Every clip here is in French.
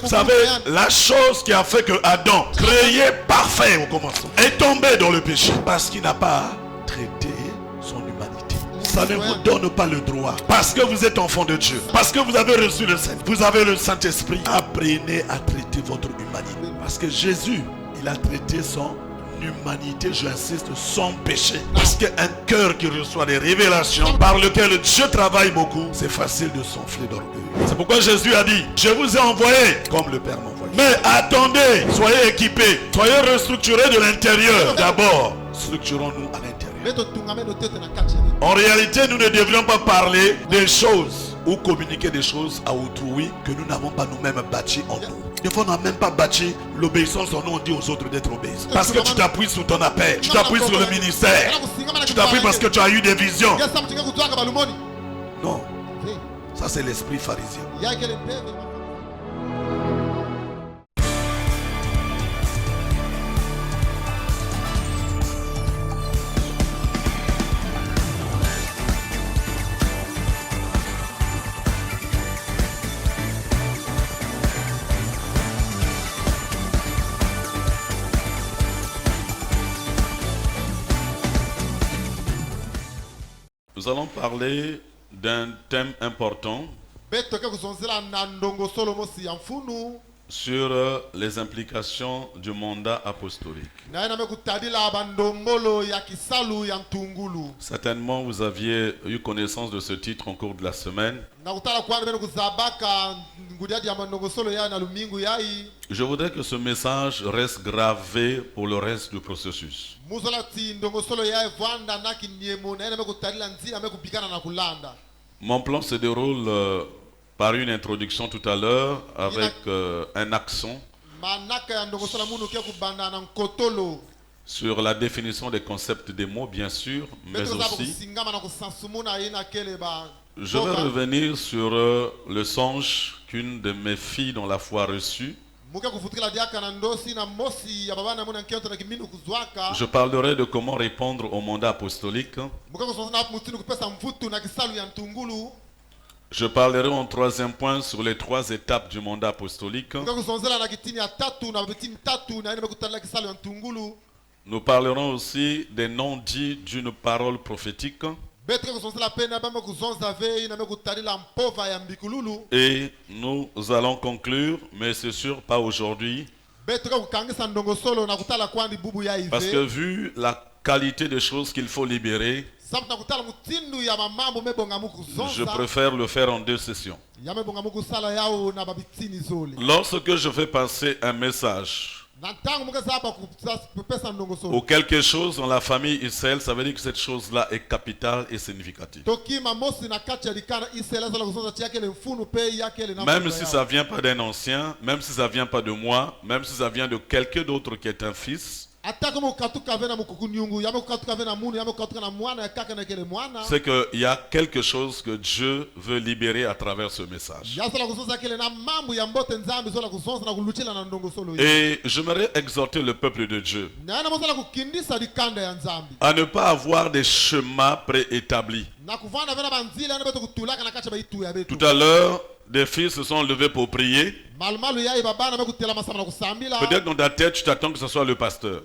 Vous savez, la chose qui a fait que Adam, créé parfait au commencement, est tombé dans le péché parce qu'il n'a pas traité son humanité. Ça ne vous donne pas le droit. Parce que vous êtes enfant de Dieu, parce que vous avez reçu le Saint, vous avez le Saint-Esprit. Apprenez à traiter votre humanité. Parce que Jésus, il a traité son humanité, j'insiste, sans péché. Parce qu'un cœur qui reçoit des révélations par lequel Dieu travaille beaucoup, c'est facile de s'enfler d'orgueil. C'est pourquoi Jésus a dit, je vous ai envoyé comme le Père m'a envoyé. Mais attendez, soyez équipés, soyez restructurés de l'intérieur. D'abord, structurons-nous à l'intérieur. En réalité, nous ne devrions pas parler des choses ou communiquer des choses à autrui que nous n'avons pas nous-mêmes bâti en nous. Des fois, on n'a même pas bâti l'obéissance en nous, on dit aux autres d'être obéissants. Parce que tu t'appuies sur ton appel, tu t'appuies sur le ministère, tu t'appuies parce que tu as eu des visions. Non, ça c'est l'esprit pharisien. Nous allons parler d'un thème important sur les implications du mandat apostolique. Certainement, vous aviez eu connaissance de ce titre au cours de la semaine. Je voudrais que ce message reste gravé pour le reste du processus. Mon plan se déroule par une introduction tout à l'heure avec un accent sur la définition des concepts des mots, bien sûr, mais aussi je vais revenir sur le songe qu'une de mes filles dans la foi reçue. Je parlerai de comment répondre au mandat apostolique. Je parlerai en troisième point sur les 3 étapes du mandat apostolique. Nous parlerons aussi des non-dits d'une parole prophétique. Et nous allons conclure, mais c'est sûr pas aujourd'hui. Parce que vu la qualité des choses qu'il faut libérer, je préfère le faire en 2 sessions. Lorsque je fais passer un message ou quelque chose dans la famille Israël, ça veut dire que cette chose-là est capitale et significative. Même si ça ne vient pas d'un ancien, même si ça ne vient pas de moi, même si ça vient de quelqu'un d'autre qui est un fils, c'est qu'il y a quelque chose que Dieu veut libérer à travers ce message. Et j'aimerais exhorter le peuple de Dieu à ne pas avoir des schémas préétablis. Tout à l'heure, des filles se sont levées pour prier. Peut-être dans ta tête, tu t'attends que ce soit le pasteur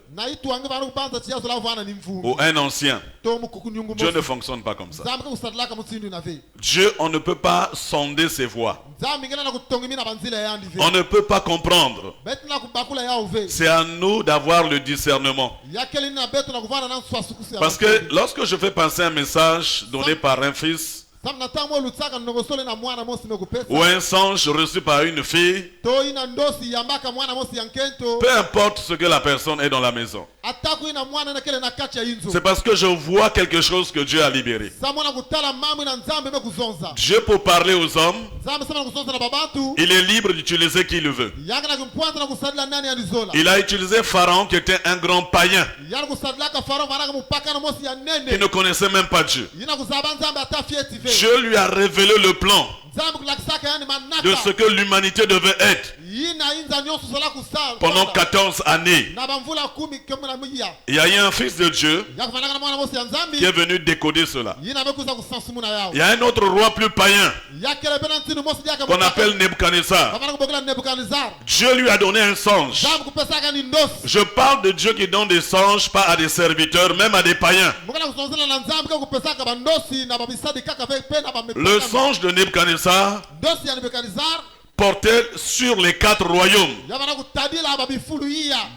ou un ancien. Dieu ne fonctionne pas comme ça. Dieu, on ne peut pas sonder ses voies. On ne peut pas comprendre. C'est à nous d'avoir le discernement. Parce que lorsque je fais passer un message donné par un fils ou un songe reçu par une fille, peu importe ce que la personne est dans la maison, c'est parce que je vois quelque chose que Dieu a libéré. Dieu, pour parler aux hommes, il est libre d'utiliser qui il veut. Il a utilisé Pharaon qui était un grand païen qui ne connaissait même pas Dieu. Dieu lui a révélé le plan de ce que l'humanité devait être pendant 14 années. Il y a eu un fils de Dieu qui est venu décoder cela. Il y a un autre roi plus païen qu'on appelle Nebuchadnezzar. Dieu lui a donné un songe. Je parle de Dieu qui donne des songes, pas à des serviteurs, même à des païens. Le songe de Nebuchadnezzar portait sur les 4 royaumes,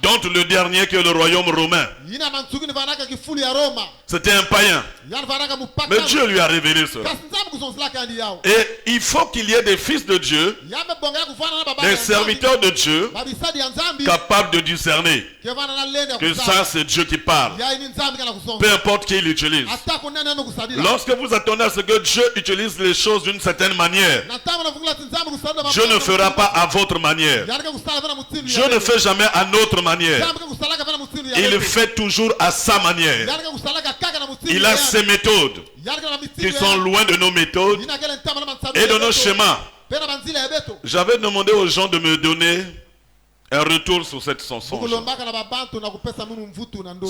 dont le dernier qui est le royaume romain. C'était un païen. Mais Dieu lui a révélé cela. Et il faut qu'il y ait des fils de Dieu, des serviteurs de Dieu, capables de discerner que ça c'est Dieu qui parle, peu importe qui l'utilise. Lorsque vous attendez à ce que Dieu utilise les choses d'une certaine manière, Dieu ne fera pas à votre manière. Dieu ne fait jamais à notre manière. Il fait toujours à sa manière. Il a ses méthodes qui sont loin de nos méthodes et de nos schémas. J'avais demandé aux gens de me donner un retour sur cette chanson.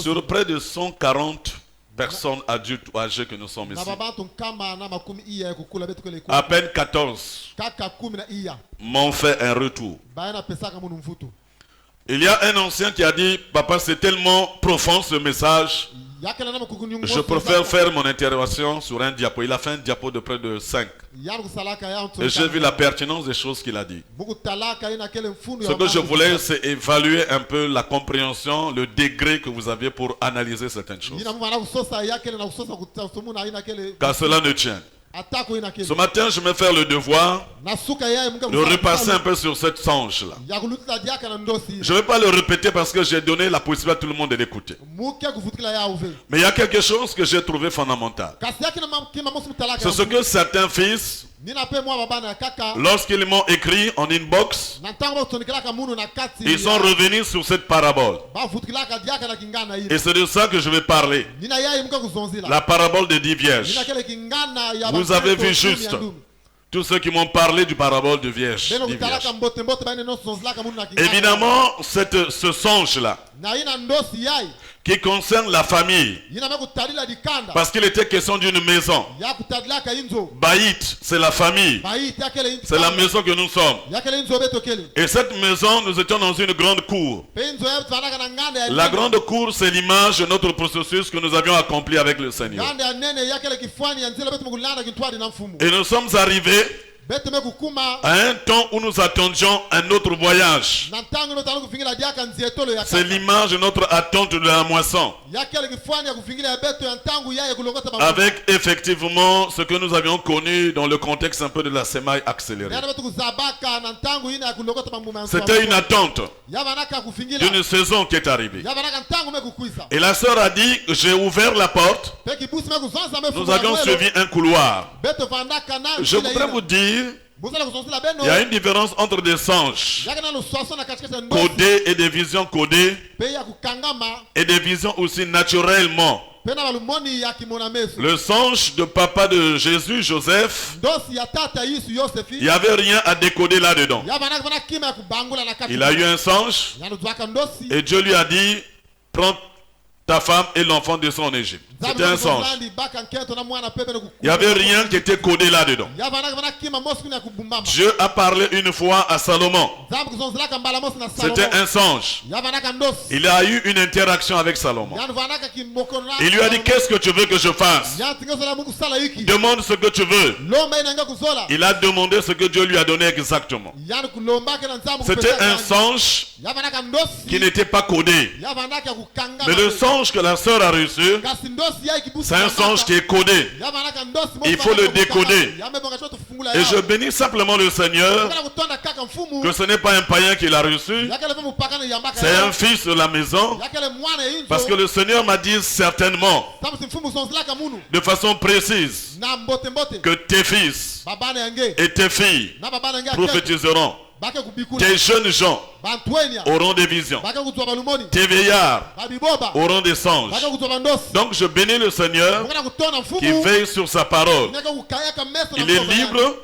Sur près de 140 personnes adultes ou âgées que nous sommes ici, à peine 14 m'ont fait un retour. Il y a un ancien qui a dit: papa, c'est tellement profond ce message, je préfère faire mon intervention sur un diapo. Il a fait un diapo de près de 5. Et j'ai vu la pertinence des choses qu'il a dit. Ce que je voulais, c'est évaluer un peu la compréhension, le degré que vous aviez pour analyser certaines choses. Car cela ne tient. Ce matin, je vais faire le devoir de repasser un peu sur cette songe-là. Je ne vais pas le répéter parce que j'ai donné la possibilité à tout le monde de l'écouter. Mais il y a quelque chose que j'ai trouvé fondamental. C'est ce que certains fils, lorsqu'ils m'ont écrit en inbox, ils sont revenus sur cette parabole. Et c'est de ça que je vais parler. La parabole des 10 vierges. Vous avez vu juste tous ceux qui m'ont parlé du parabole de vierges. 10 vierges. Évidemment, ce songe-là, qui concerne la famille, parce qu'il était question d'une maison. Baït, c'est la famille, c'est la maison que nous sommes. Et cette maison, nous étions dans une grande cour. La grande cour, c'est l'image de notre processus que nous avions accompli avec le Seigneur. Et nous sommes arrivés à un temps où nous attendions un autre voyage. C'est l'image de notre attente de la moisson. Avec effectivement ce que nous avions connu dans le contexte un peu de la semaille accélérée. C'était une attente d'une saison qui est arrivée. Et la sœur a dit: j'ai ouvert la porte. Nous avions suivi un couloir. Je voudrais vous dire, il y a une différence entre des songes codés et des visions codées et des visions aussi naturellement. Le songe de papa de Jésus, Joseph, il n'y avait rien à décoder là-dedans. Il a eu un songe et Dieu lui a dit: prends ta femme et l'enfant descend en Égypte. C'était un songe. Il n'y avait rien qui était codé là-dedans. Dieu a parlé une fois à Salomon. C'était un songe. Il a eu une interaction avec Salomon. Il lui a dit: qu'est-ce que tu veux que je fasse? Demande ce que tu veux. Il a demandé ce que Dieu lui a donné exactement. C'était un songe qui n'était pas codé. Mais le songe que la sœur a reçu, c'est un songe qui est codé. Il faut le décoder. Et je bénis simplement le Seigneur que ce n'est pas un païen qui l'a reçu, c'est un fils de la maison. Parce que le Seigneur m'a dit certainement, de façon précise, que tes fils et tes filles prophétiseront. Tes jeunes gens auront des visions. Tes vieillards auront des songes. Donc je bénis le Seigneur qui veille sur sa parole. Il est libre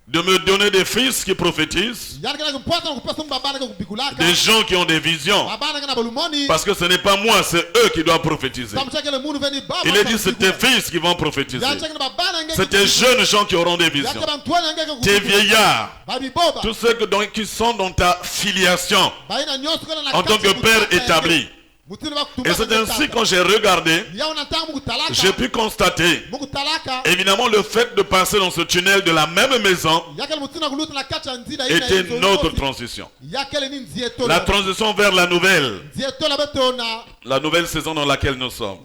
de me donner des fils qui prophétisent, des gens qui ont des visions. Parce que ce n'est pas moi, c'est eux qui doivent prophétiser. Il est dit, c'est tes fils qui vont prophétiser. C'est tes jeunes gens qui auront des visions. Tes vieillards, tous ceux qui sont dans ta filiation en tant que père établi. Et c'est ainsi quand j'ai regardé, j'ai pu constater, évidemment, le fait de passer dans ce tunnel de la même maison était notre transition. La transition vers la nouvelle saison dans laquelle nous sommes.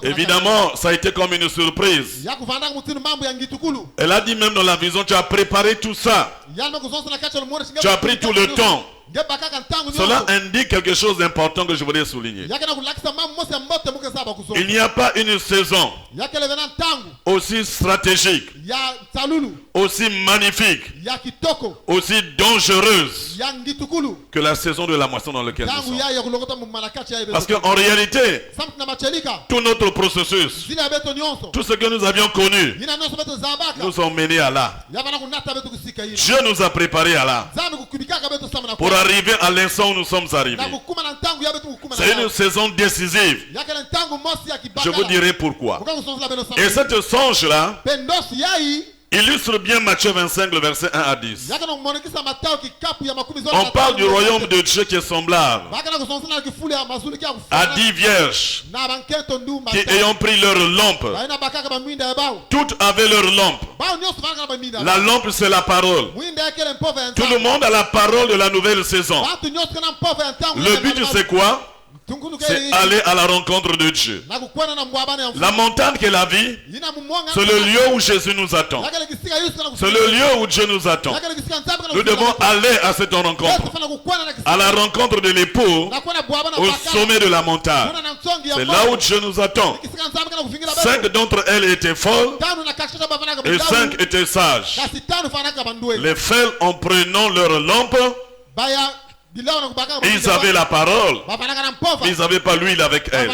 Évidemment, ça a été comme une surprise. Elle a dit même dans la vision, tu as préparé tout ça. Tu as pris tout le temps. Cela indique quelque chose d'important que je voudrais souligner. Il n'y a pas une saison aussi stratégique, aussi magnifique, aussi dangereuse que la saison de la moisson dans laquelle nous sommes. Parce qu'en réalité, tout notre processus, tout ce que nous avions connu, nous ont menés à là. Dieu nous a préparés à là. Pour arriver à l'instant où nous sommes arrivés. C'est une saison décisive. Je vous dirai pourquoi. Et cette songe-là illustre bien Matthieu 25, le verset 1 à 10. On parle du royaume de Dieu qui est semblable à 10 vierges qui, ayant pris leur lampe, toutes avaient leur lampe. La lampe, c'est la parole. Tout le monde a la parole de la nouvelle saison. Le but, c'est quoi? C'est aller à la rencontre de Dieu. La montagne qui est la vie, c'est le lieu où Jésus nous attend. C'est le lieu où Dieu nous attend. Nous devons aller à cette rencontre, à la rencontre de l'époux, au sommet de la montagne. C'est là où Dieu nous attend. 5 d'entre elles étaient folles et 5 étaient sages. Les folles, en prenant leur lampe, ils avaient la parole, mais ils n'avaient pas l'huile avec elle.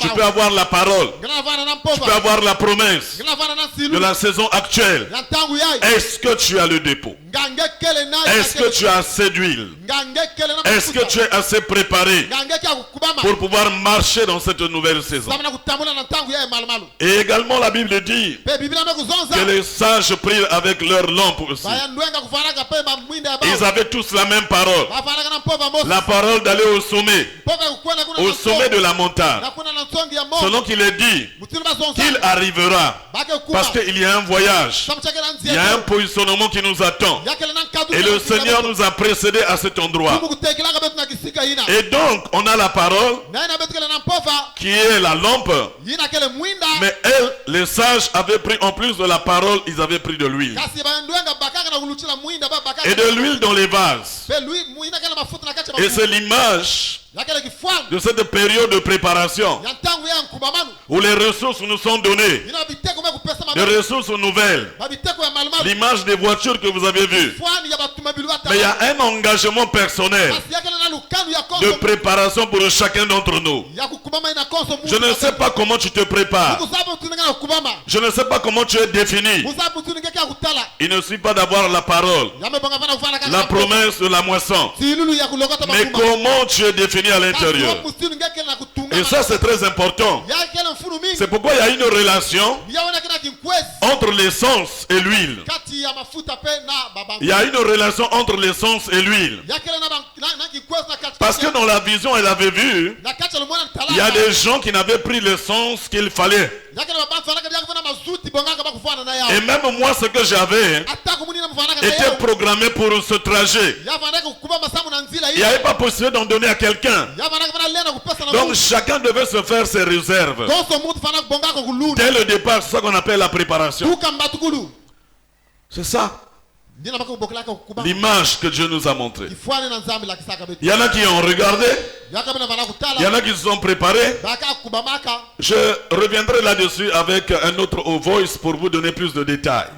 Tu peux avoir la parole, tu peux avoir la promesse de la saison actuelle. Est-ce que tu as le dépôt? Est-ce que tu as assez d'huile? Est-ce que tu es assez préparé pour pouvoir marcher dans cette nouvelle saison? Et également la Bible dit que les sages prirent avec leur lampe aussi. Ils avaient tous la même parole. La parole d'aller au sommet de la montagne. Selon qu'il est dit qu'il arrivera, parce qu'il y a un voyage, il y a un positionnement qui nous attend. Et le Seigneur nous a précédés à cet endroit. Et donc, on a la parole qui est la lampe. Mais elles, les sages, avaient pris en plus de la parole, ils avaient pris de l'huile. Et de l'huile dans les vases. Et c'est l'image de cette période de préparation où les ressources nous sont données, des ressources nouvelles, l'image des voitures que vous avez vues. Mais il y a un engagement personnel de préparation pour chacun d'entre nous. Je ne sais pas comment tu te prépares, je ne sais pas comment tu es défini. Il ne suffit pas d'avoir la parole, la promesse de la moisson, mais comment tu es défini à l'intérieur. Et ça, c'est très important. C'est pourquoi il y a une relation entre l'essence et l'huile. Il y a une relation entre l'essence et l'huile. Parce que dans la vision, elle avait vu, il y a des gens qui n'avaient pris l'essence qu'il fallait. Et même moi, ce que j'avais était programmé pour ce trajet. Il n'y avait pas possible d'en donner à quelqu'un. Donc chacun devait se faire ses réserves. Dès le départ, c'est ça qu'on appelle la préparation. C'est ça l'image que Dieu nous a montrée. Il y en a qui ont regardé. Il y en a qui se sont préparés. Je reviendrai là-dessus avec un autre voice pour vous donner plus de détails.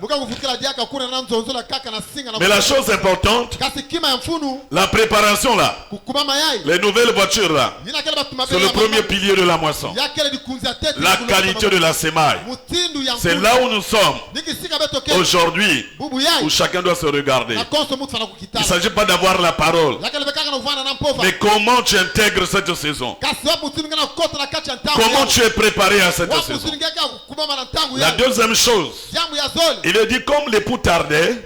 Mais la chose importante, la préparation là, les nouvelles voitures là, c'est le premier pilier de la moisson. La qualité de la sémaille. C'est là où nous sommes aujourd'hui, où chacun doit se regarder. Il ne s'agit pas d'avoir la parole, mais comment tu intègres cette saison. Comment tu es préparé à cette saison. La deuxième chose, il est dit comme l'époux tardait,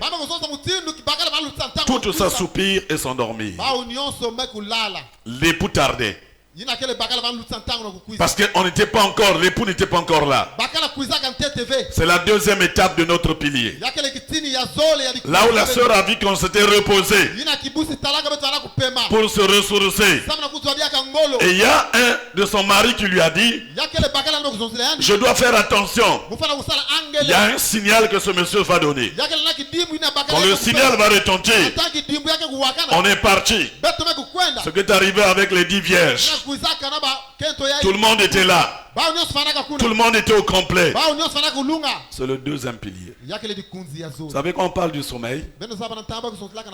tout s'assoupir et s'endormir. L'époux tardait. Parce qu'on n'était pas encore, l'époux n'était pas encore là. C'est la deuxième étape de notre pilier. Là où la sœur a vu qu'on s'était reposé pour se ressourcer. Et il y a un de son mari qui lui a dit, je dois faire attention. Il y a un signal que ce monsieur va donner. Quand le signal va retentir, on est parti. Ce qui est arrivé avec les 10 vierges. Tout le monde était là. Tout le monde était au complet. C'est le deuxième pilier. Vous savez quand on parle du sommeil,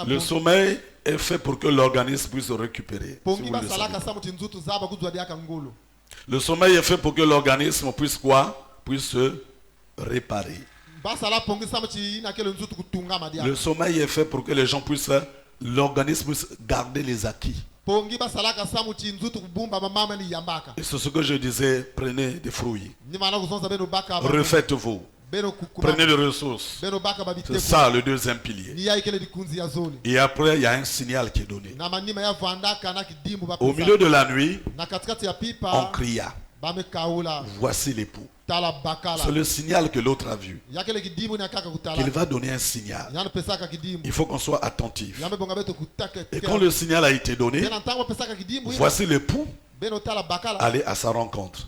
le sommeil est fait pour que l'organisme puisse se récupérer. Si vous le savez. Le sommeil est fait pour que l'organisme puisse quoi? Puisse se réparer. Le sommeil est fait pour que les gens puissent, l'organisme puisse garder les acquis. Et c'est ce que je disais, prenez des fruits. Refaites-vous. Prenez des ressources. C'est ça le deuxième pilier. Et après, il y a un signal qui est donné. Au milieu de la nuit, on cria. Voici l'époux. C'est le signal que l'autre a vu. Qu'il va donner un signal. Il faut qu'on soit attentif. Et quand le signal a été donné, voici l'époux aller à sa rencontre.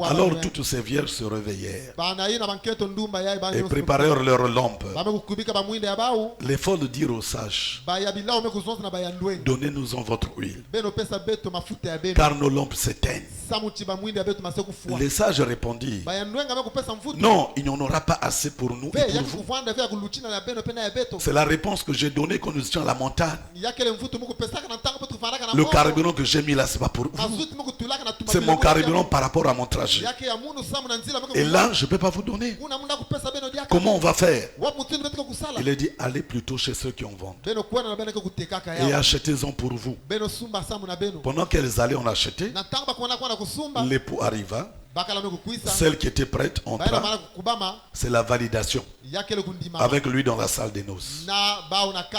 Alors toutes ces vierges se réveillèrent et préparèrent leurs lampes. L'effort de dire aux sages, donnez-nous en votre huile, car nos lampes s'éteignent. Les sages répondirent, non, il n'y en aura pas assez pour nous et pour vous. C'est la réponse que j'ai donnée quand nous étions à la montagne. Le carburant que j'ai mis là, c'est pas pour vous. C'est mon carburant par rapport à mon trajet. Et là, je ne peux pas vous donner. Comment on va faire? Il a dit, allez plutôt chez ceux qui en vendent et achetez-en pour vous. Pendant qu'elles allaient en acheter, l'époux arriva. Celle qui était prête entra. C'est la validation. Avec lui dans la salle des noces.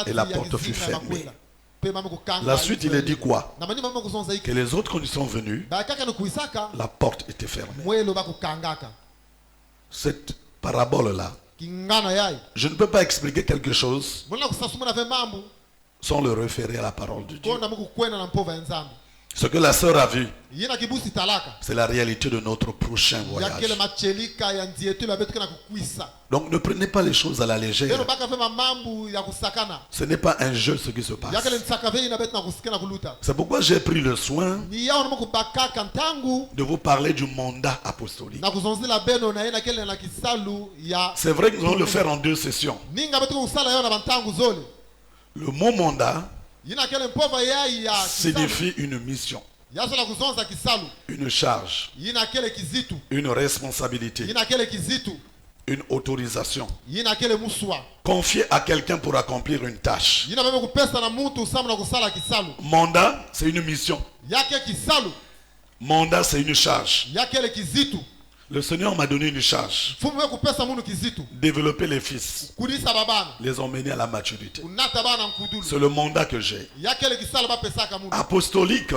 Et la porte fut fermée. La suite, il a dit quoi? Que les autres, quand ils sont venus, la porte était fermée. Cette parabole-là, je ne peux pas expliquer quelque chose sans le référer à la parole de Dieu. Ce que la sœur a vu, c'est la réalité de notre prochain voyage. Donc ne prenez pas les choses à la légère. Ce n'est pas un jeu ce qui se passe. C'est pourquoi j'ai pris le soin de vous parler du mandat apostolique. C'est vrai que nous allons le faire en 2 sessions. Le mot mandat signifie une mission, une charge, une responsabilité, une autorisation confiée à quelqu'un pour accomplir une tâche. Mandat, c'est une mission. Mandat, c'est une charge. Le Seigneur m'a donné une charge. Développer les fils. Les emmener à la maturité. C'est le mandat que j'ai. Apostolique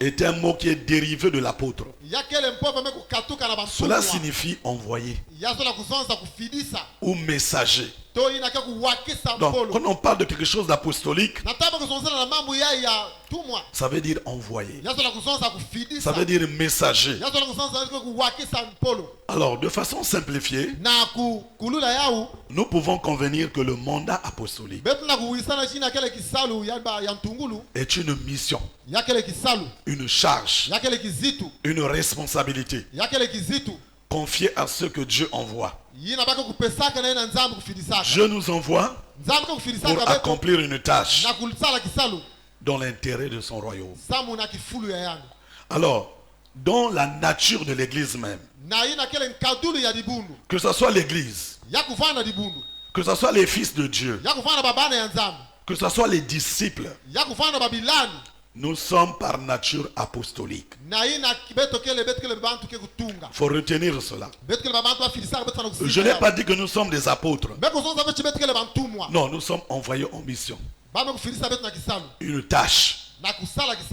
est un mot qui est dérivé de l'apôtre. Cela signifie envoyer ou messager. Donc, quand on parle de quelque chose d'apostolique, ça veut dire envoyer. Ça veut dire messager. Alors, de façon simplifiée, nous pouvons convenir que le mandat apostolique est une mission, une charge, une responsabilité confiée à ceux que Dieu envoie. Dieu nous envoie pour accomplir une tâche dans l'intérêt de son royaume. Alors, dans la nature de l'église même, que ce soit l'église, que ce soit les fils de Dieu, que ce soit les disciples, nous sommes par nature apostolique. Il faut retenir cela. Je n'ai pas dit que nous sommes des apôtres. Non, nous sommes envoyés en mission. Une tâche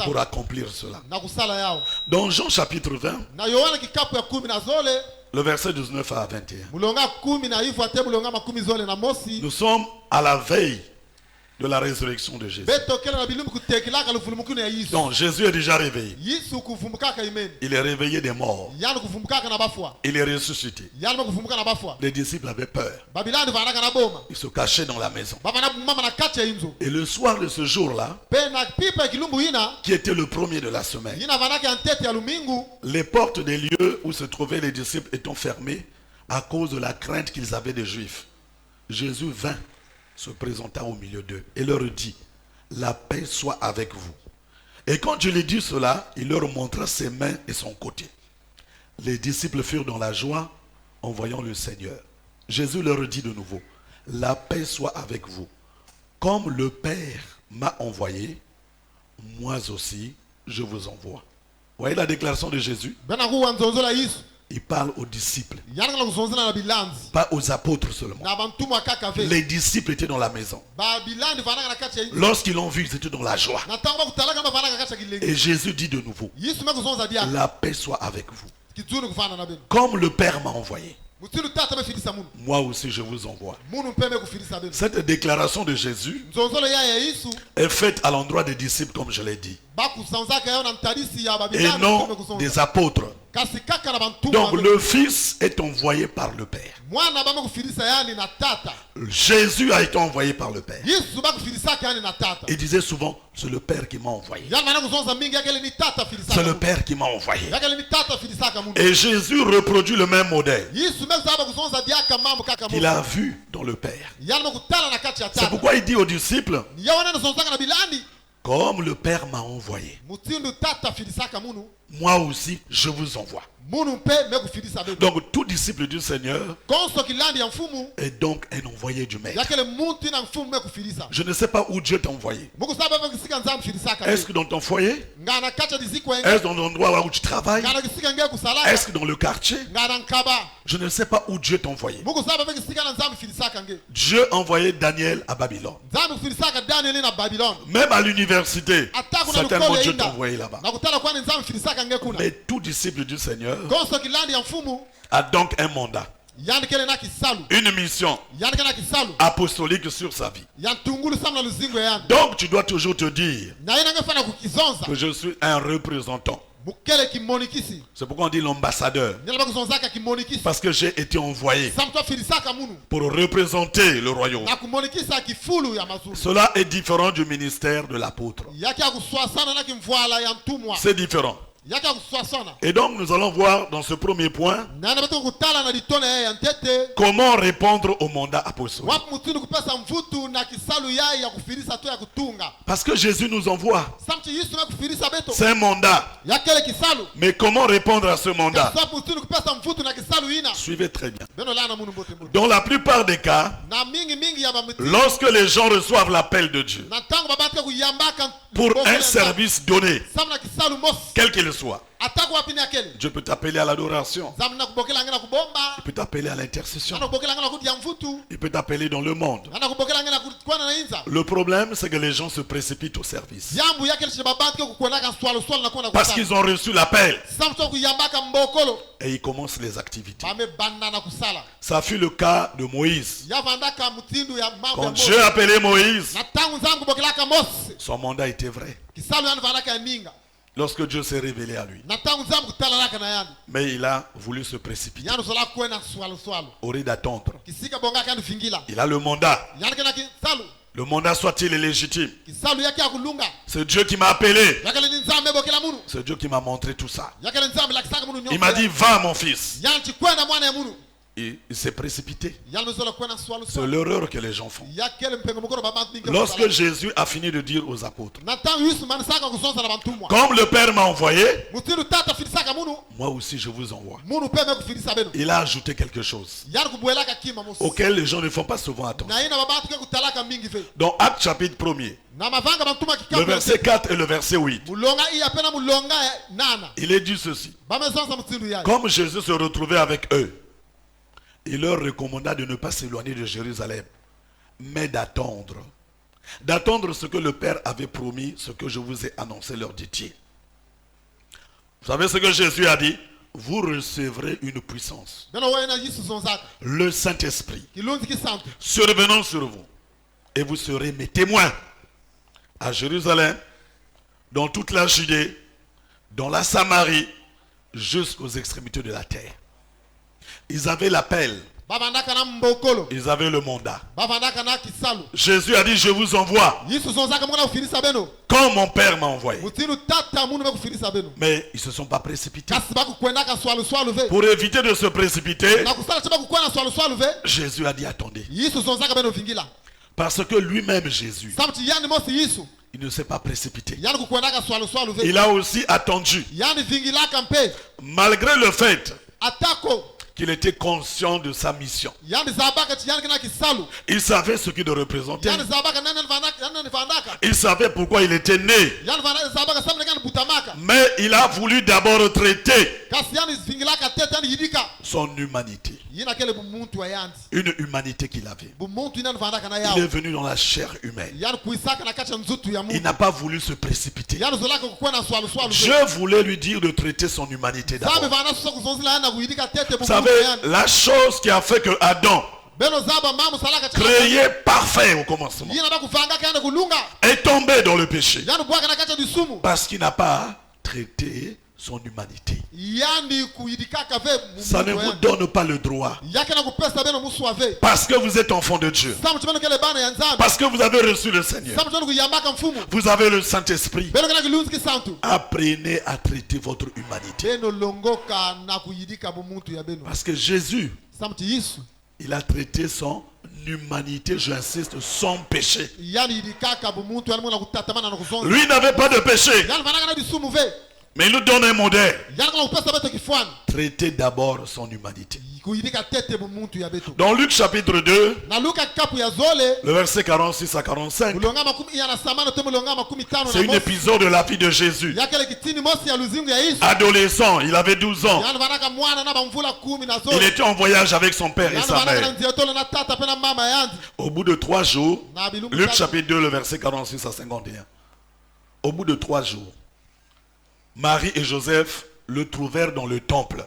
pour accomplir cela. Dans Jean chapitre 20, le verset 19 à 21. Nous sommes à la veille de la résurrection de Jésus. Donc Jésus est déjà réveillé. Il est réveillé des morts. Il est ressuscité. Les disciples avaient peur. Ils se cachaient dans la maison. Et le soir de ce jour-là, qui était le premier de la semaine, les portes des lieux où se trouvaient les disciples étant fermées à cause de la crainte qu'ils avaient des Juifs. Jésus vint, se présenta au milieu d'eux et leur dit: la paix soit avec vous. Et quand je lui dis cela, il leur montra ses mains et son côté. Les disciples furent dans la joie en voyant le Seigneur. Jésus leur dit de nouveau: la paix soit avec vous. Comme le Père m'a envoyé, moi aussi je vous envoie. Vous voyez la déclaration de Jésus? Il parle aux disciples, pas aux apôtres seulement. Les disciples étaient dans la maison. Lorsqu'ils l'ont vu, ils étaient dans la joie. Et Jésus dit de nouveau: la paix soit avec vous. Comme le Père m'a envoyé, moi aussi je vous envoie. Cette déclaration de Jésus est faite à l'endroit des disciples, comme je l'ai dit, et non des apôtres. Donc le Fils est envoyé par le Père. Jésus a été envoyé par le Père. Il disait souvent: c'est le Père qui m'a envoyé. C'est le Père qui m'a envoyé. Et Jésus reproduit le même modèle qu'il a vu dans le Père. C'est pourquoi il dit aux disciples: comme le Père m'a envoyé, moi aussi je vous envoie. Donc tout disciple du Seigneur est donc un envoyé du Maître. Je ne sais pas où Dieu t'a envoyé. Est-ce que dans ton foyer? Est-ce dans l'endroit où tu travailles? Est-ce que dans le quartier? Je ne sais pas où Dieu t'a envoyé. Dieu a envoyé Daniel à Babylone. Même à l'université, certainement Dieu t'a envoyé là-bas. Mais tout disciple du Seigneur a donc un mandat, une mission apostolique sur sa vie. Donc tu dois toujours te dire que je suis un représentant. C'est pourquoi on dit l'ambassadeur. Parce que j'ai été envoyé pour représenter le royaume. Cela est différent du ministère de l'apôtre. C'est différent. Et donc nous allons voir dans ce premier point comment répondre au mandat apostolique. Parce que Jésus nous envoie. C'est un mandat. Mais comment répondre à ce mandat? Suivez très bien. Dans la plupart des cas, lorsque les gens reçoivent l'appel de Dieu pour un service donné, quel qu'il soit, Dieu peut t'appeler à l'adoration. Il peut t'appeler à l'intercession. Il peut t'appeler dans le monde. Le problème, c'est que les gens se précipitent au service. Parce qu'ils ont reçu l'appel. Et ils commencent les activités. Ça fut le cas de Moïse. Quand Dieu a appelé Moïse, son mandat était vrai. Lorsque Dieu s'est révélé à lui. Mais il a voulu se précipiter. Au lieu d'attendre. Il a le mandat. Le mandat soit-il légitime. C'est Dieu qui m'a appelé. C'est Dieu qui m'a montré tout ça. Il m'a dit, va mon fils. Il s'est précipité. C'est l'erreur que les gens font. Lorsque Jésus a fini de dire aux apôtres, comme le Père m'a envoyé, moi aussi je vous envoie. Il a ajouté quelque chose auquel les gens ne font pas souvent attention. Dans Actes chapitre 1er, le verset 4 et le verset 8, il est dit ceci. Comme Jésus se retrouvait avec eux, il leur recommanda de ne pas s'éloigner de Jérusalem, mais d'attendre. D'attendre ce que le Père avait promis, ce que je vous ai annoncé, leur dit-il. Vous savez ce que Jésus a dit? Vous recevrez une puissance. Le Saint-Esprit survenant sur vous. Et vous serez mes témoins à Jérusalem, dans toute la Judée, dans la Samarie, jusqu'aux extrémités de la terre. Ils avaient l'appel. Ils avaient le mandat. Jésus a dit, je vous envoie. Comme mon Père m'a envoyé. Mais ils ne se sont pas précipités. Pour éviter de se précipiter, Jésus a dit, attendez. Parce que lui-même, Jésus, il ne s'est pas précipité. Il a aussi attendu. Malgré le fait qu'il était conscient de sa mission. Il savait ce qu'il représentait. Il savait pourquoi il était né. Mais il a voulu d'abord traiter son humanité. Une humanité qu'il avait. Il est venu dans la chair humaine. Il n'a pas voulu se précipiter. Dieu voulait lui dire de traiter son humanité d'abord. Vous savez, la chose qui a fait que Adam, créé parfait au commencement, est tombé dans le péché parce qu'il n'a pas traité son humanité. Ça ne vous donne pas le droit, parce que vous êtes enfant de Dieu, parce que vous avez reçu le Seigneur, vous avez le Saint-Esprit. Apprenez à traiter votre humanité, parce que Jésus, il a traité son humanité, j'insiste, son péché. Lui n'avait pas de péché, mais il nous donne un modèle. Traitez d'abord son humanité. Dans Luc chapitre 2, le verset 46 à 45, c'est un épisode de la vie de Jésus. Adolescent, il avait 12 ans. Il était en voyage avec son père et sa mère. Au bout de 3 jours, Luc chapitre 2, le verset 46 à 51. Au bout de 3 jours, Marie et Joseph le trouvèrent dans le temple,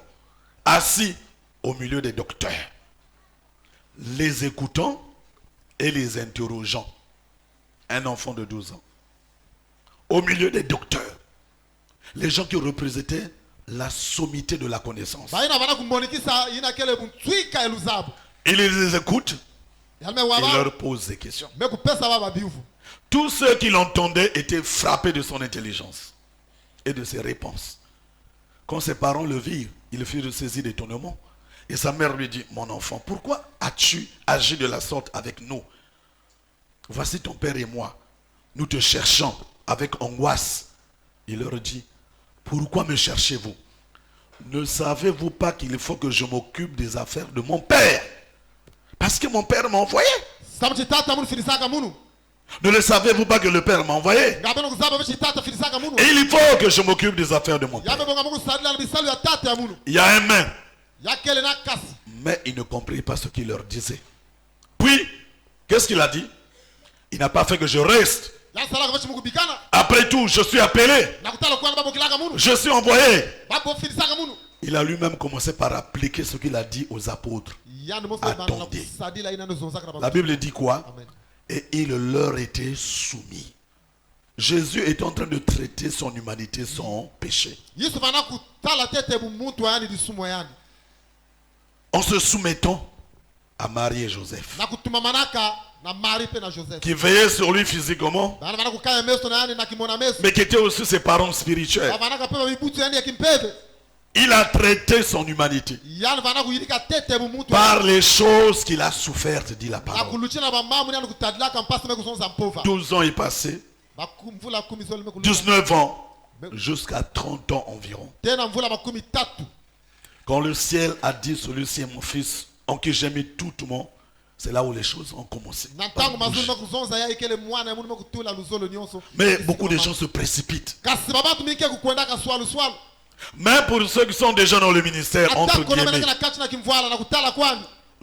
assis au milieu des docteurs, les écoutant et les interrogeant. Un enfant de 12 ans. Au milieu des docteurs, les gens qui représentaient la sommité de la connaissance. Il les écoute, il leur pose des questions. Tous ceux qui l'entendaient étaient frappés de son intelligence et de ses réponses. Quand ses parents le virent, ils furent saisis d'étonnement. Et sa mère lui dit, mon enfant, pourquoi as-tu agi de la sorte avec nous? Voici ton père et moi, nous te cherchons avec angoisse. Il leur dit, pourquoi me cherchez-vous? Ne savez-vous pas qu'il faut que je m'occupe des affaires de mon père? Parce que mon père m'a envoyé. Ne le savez-vous pas que le Père m'a envoyé? Et il faut que je m'occupe des affaires de mon Père. Il y a un mais. Mais il ne comprit pas ce qu'il leur disait. Puis, qu'est-ce qu'il a dit? Il n'a pas fait que je reste. Après tout, je suis appelé. Je suis envoyé. Il a lui-même commencé par appliquer ce qu'il a dit aux apôtres. Attendez. La Bible dit quoi? Amen. Et il leur était soumis. Jésus est en train de traiter son humanité, son péché. En se soumettant à Marie et Joseph, qui veillaient sur lui physiquement, mais qui étaient aussi ses parents spirituels. Il a traité son humanité par les choses qu'il a souffertes, dit la parole. 12 ans est passé, 19 ans, jusqu'à 30 ans environ. Quand le ciel a dit, celui-ci est mon fils, en qui j'ai mis tout mon, c'est là où les choses ont commencé. Mais beaucoup de gens se précipitent. Même pour ceux qui sont déjà dans le ministère, entre guillemets,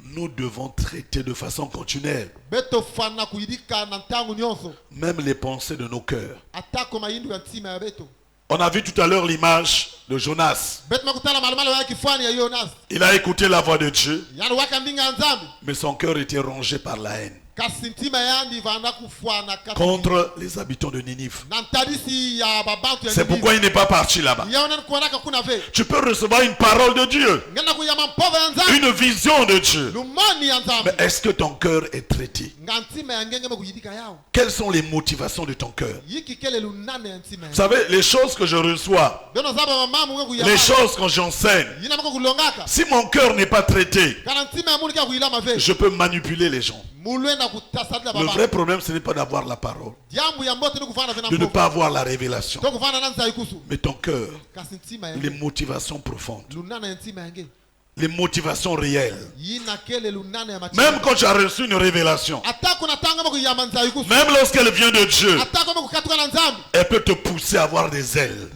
nous devons traiter de façon continuelle même les pensées de nos cœurs. On a vu tout à l'heure l'image de Jonas. Il a écouté la voix de Dieu, mais son cœur était rongé par la haine contre les habitants de Ninive. C'est pourquoi il n'est pas parti là-bas. Tu peux recevoir une parole de Dieu, une vision de Dieu, mais est-ce que ton cœur est traité? Quelles sont les motivations de ton cœur? Vous savez, les choses que je reçois, les choses que j'enseigne, si mon cœur n'est pas traité, je peux manipuler les gens. Le vrai problème, ce n'est pas d'avoir la parole, de ne pas avoir la révélation, mais ton cœur, les motivations profondes, les motivations réelles. Même quand tu as reçu une révélation, même lorsqu'elle vient de Dieu, elle peut te pousser à avoir des ailes,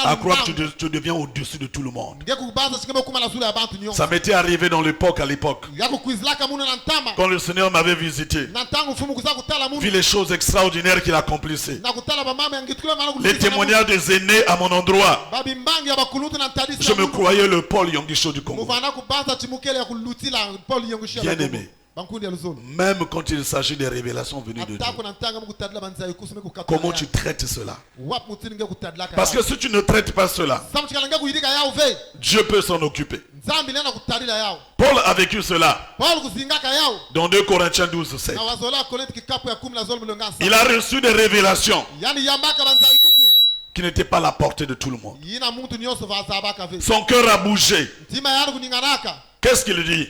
à croire que tu deviens au-dessus de tout le monde. Ça m'était arrivé dans l'époque, quand le Seigneur m'avait visité, vu les choses extraordinaires qu'il accomplissait, les témoignages des aînés à mon endroit. Je me croyais le Paul Yongisho du Congo. Bien aimé, même quand il s'agit des révélations venues de Dieu, comment tu traites cela? Parce que si tu ne traites pas cela, Dieu peut s'en occuper. Paul a vécu cela dans 2 Corinthiens 12, 7. Il a reçu des révélations qui n'était pas à la portée de tout le monde. Son cœur a bougé. Qu'est-ce qu'il dit?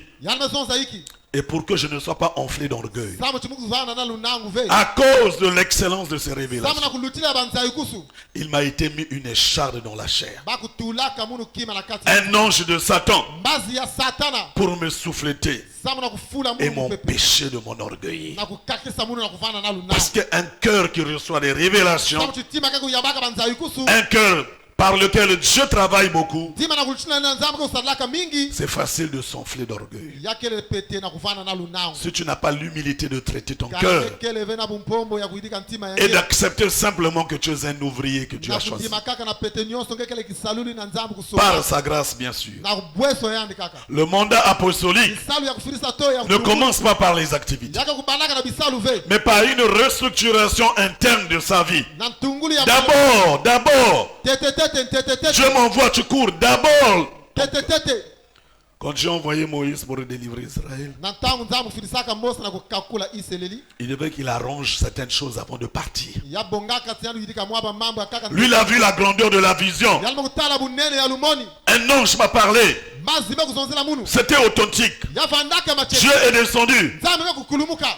Et pour que je ne sois pas enflé d'orgueil, à cause de l'excellence de ces révélations, il m'a été mis une écharde dans la chair, un ange de Satan, pour me souffleter et m'empêcher de mon orgueil. Parce qu'un cœur qui reçoit des révélations, un cœur par lequel Dieu travaille beaucoup, c'est facile de s'enfler d'orgueil. Si tu n'as pas l'humilité de traiter ton cœur et d'accepter simplement que tu es un ouvrier que Dieu a choisi, par sa grâce bien sûr. Le mandat apostolique ne commence pas par les activités, mais par une restructuration interne de sa vie. D'abord, Dieu m'envoie, tu cours d'abord. Quand Dieu a envoyé Moïse pour délivrer Israël, il devait qu'il arrange certaines choses avant de partir. Lui, il a vu la grandeur de la vision. Un ange m'a parlé. C'était authentique. Dieu est descendu.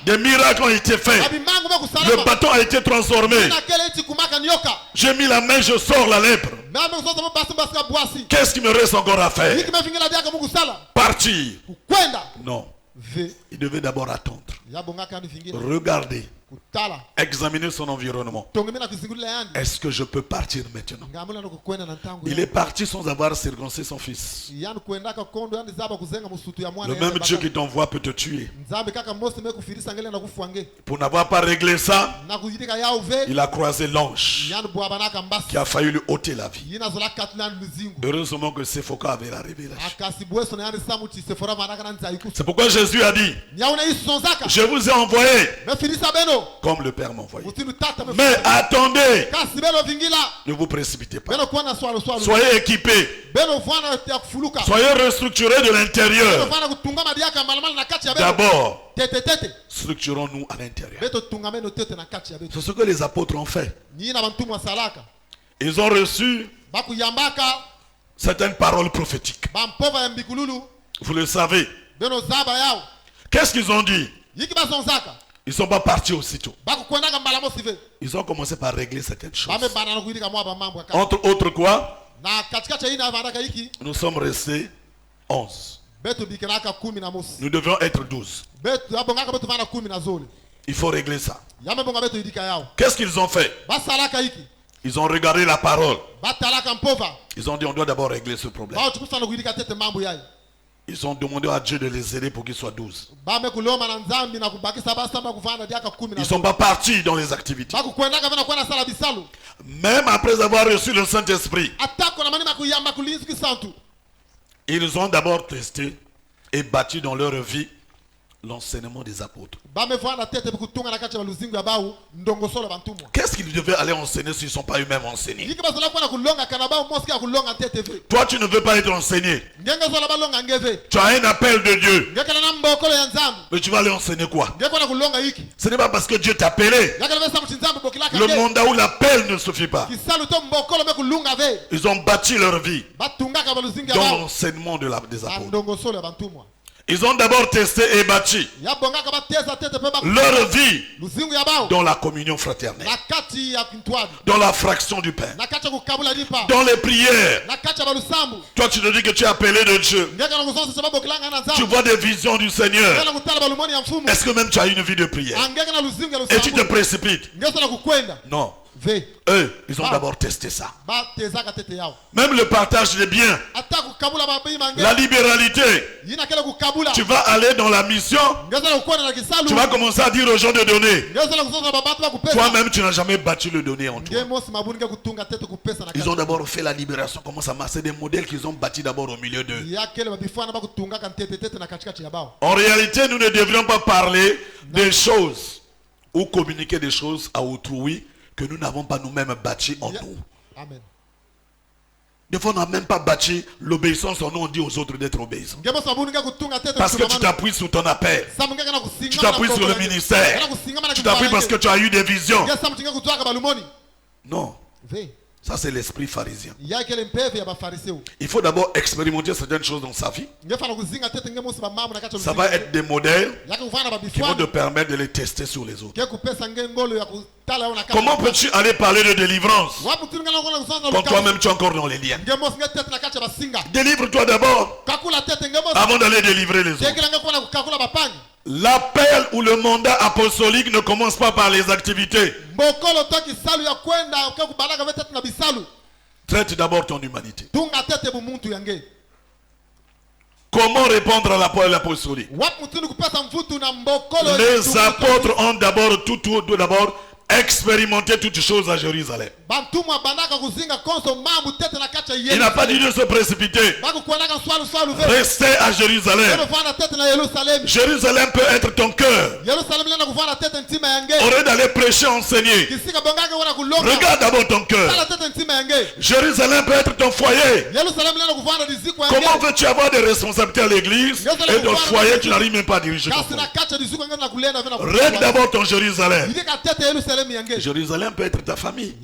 Des miracles ont été faits. Le bâton a été transformé. J'ai mis la main, je sors la lèpre. Qu'est-ce qui me reste encore à faire? Partir? Non. Il devait d'abord attendre. Regardez. Examinez son environnement. Est-ce que je peux partir maintenant? Il est parti sans avoir circoncis son fils. Le même Dieu qui t'envoie peut te tuer. Pour n'avoir pas réglé ça, il a croisé l'ange qui a failli lui ôter la vie. Heureusement que Séphoka avait la révélation. C'est pourquoi Jésus a dit, je vous ai envoyé comme le Père m'a envoyé. Mais attendez, ne vous précipitez pas. Soyez équipés. Soyez restructurés de l'intérieur. D'abord, structurons-nous à l'intérieur. C'est ce que les apôtres ont fait. Ils ont reçu certaines paroles prophétiques. Vous le savez. Qu'est-ce qu'ils ont dit? Ils ne sont pas partis aussitôt. Ils ont commencé par régler certaines choses. Entre autres quoi? Nous sommes restés 11. Nous devions être 12. Il faut régler ça. Qu'est-ce qu'ils ont fait? Ils ont regardé la parole. Ils ont dit on doit d'abord régler ce problème. Ils ont demandé à Dieu de les aider pour qu'ils soient 12. Ils ne sont pas partis dans les activités. Même après avoir reçu le Saint-Esprit, ils ont d'abord testé et bâti dans leur vie l'enseignement des apôtres. Qu'est-ce qu'ils devaient aller enseigner s'ils ne sont pas eux-mêmes enseignés? Toi, tu ne veux pas être enseigné. Tu as un appel de Dieu. Mais tu vas aller enseigner quoi? Ce n'est pas parce que Dieu t'a appelé. Le mandat ou l'appel ne suffit pas. Ils ont bâti leur vie dans l'enseignement des apôtres. Ils ont d'abord testé et bâti leur vie dans la communion fraternelle, dans la fraction du pain, dans les prières. Toi, tu te dis que tu es appelé de Dieu. Tu vois des visions du Seigneur. Est-ce que même tu as une vie de prière? Et tu te précipites? Non. Eux, ils ont d'abord testé ça. Même le partage des biens, la libéralité. Tu vas aller dans la mission, tu vas commencer à dire aux gens de donner. Toi-même, tu n'as jamais battu le donner en toi. Ils ont d'abord fait la libération. Comment ça marche? C'est des modèles qu'ils ont bâtis d'abord au milieu d'eux. En réalité, nous ne devrions pas parler des choses ou communiquer des choses à autrui que nous n'avons pas nous-mêmes bâti en nous. Amen. Des fois, on n'a même pas bâti l'obéissance en nous, on dit aux autres d'être obéissants. Parce que tu t'appuies sur ton appel. Tu t'appuies sur le ministère. Tu t'appuies parce que tu as eu des visions. Non. Ça, c'est l'esprit pharisien. Il faut d'abord expérimenter certaines choses dans sa vie. Ça va être des modèles qui vont te permettre de les tester sur les autres. Comment peux-tu aller parler de délivrance quand toi-même tu es encore dans les liens? Délivre-toi d'abord avant d'aller délivrer les autres. L'appel ou le mandat apostolique ne commence pas par les activités. Traite d'abord ton humanité. Comment répondre à l'appel apostolique? Les apôtres ont d'abord expérimenter toutes choses à Jérusalem. Il n'a pas dit de se précipiter. Restez à Jérusalem. Jérusalem peut être ton cœur. Au lieu d'aller prêcher, enseigner, regarde d'abord ton cœur. Jérusalem peut être ton foyer. Comment veux-tu avoir des responsabilités à l'église et ton foyer tu n'arrives même pas à diriger ton foyer? Règle d'abord ton Jérusalem. Jérusalem peut être ta famille.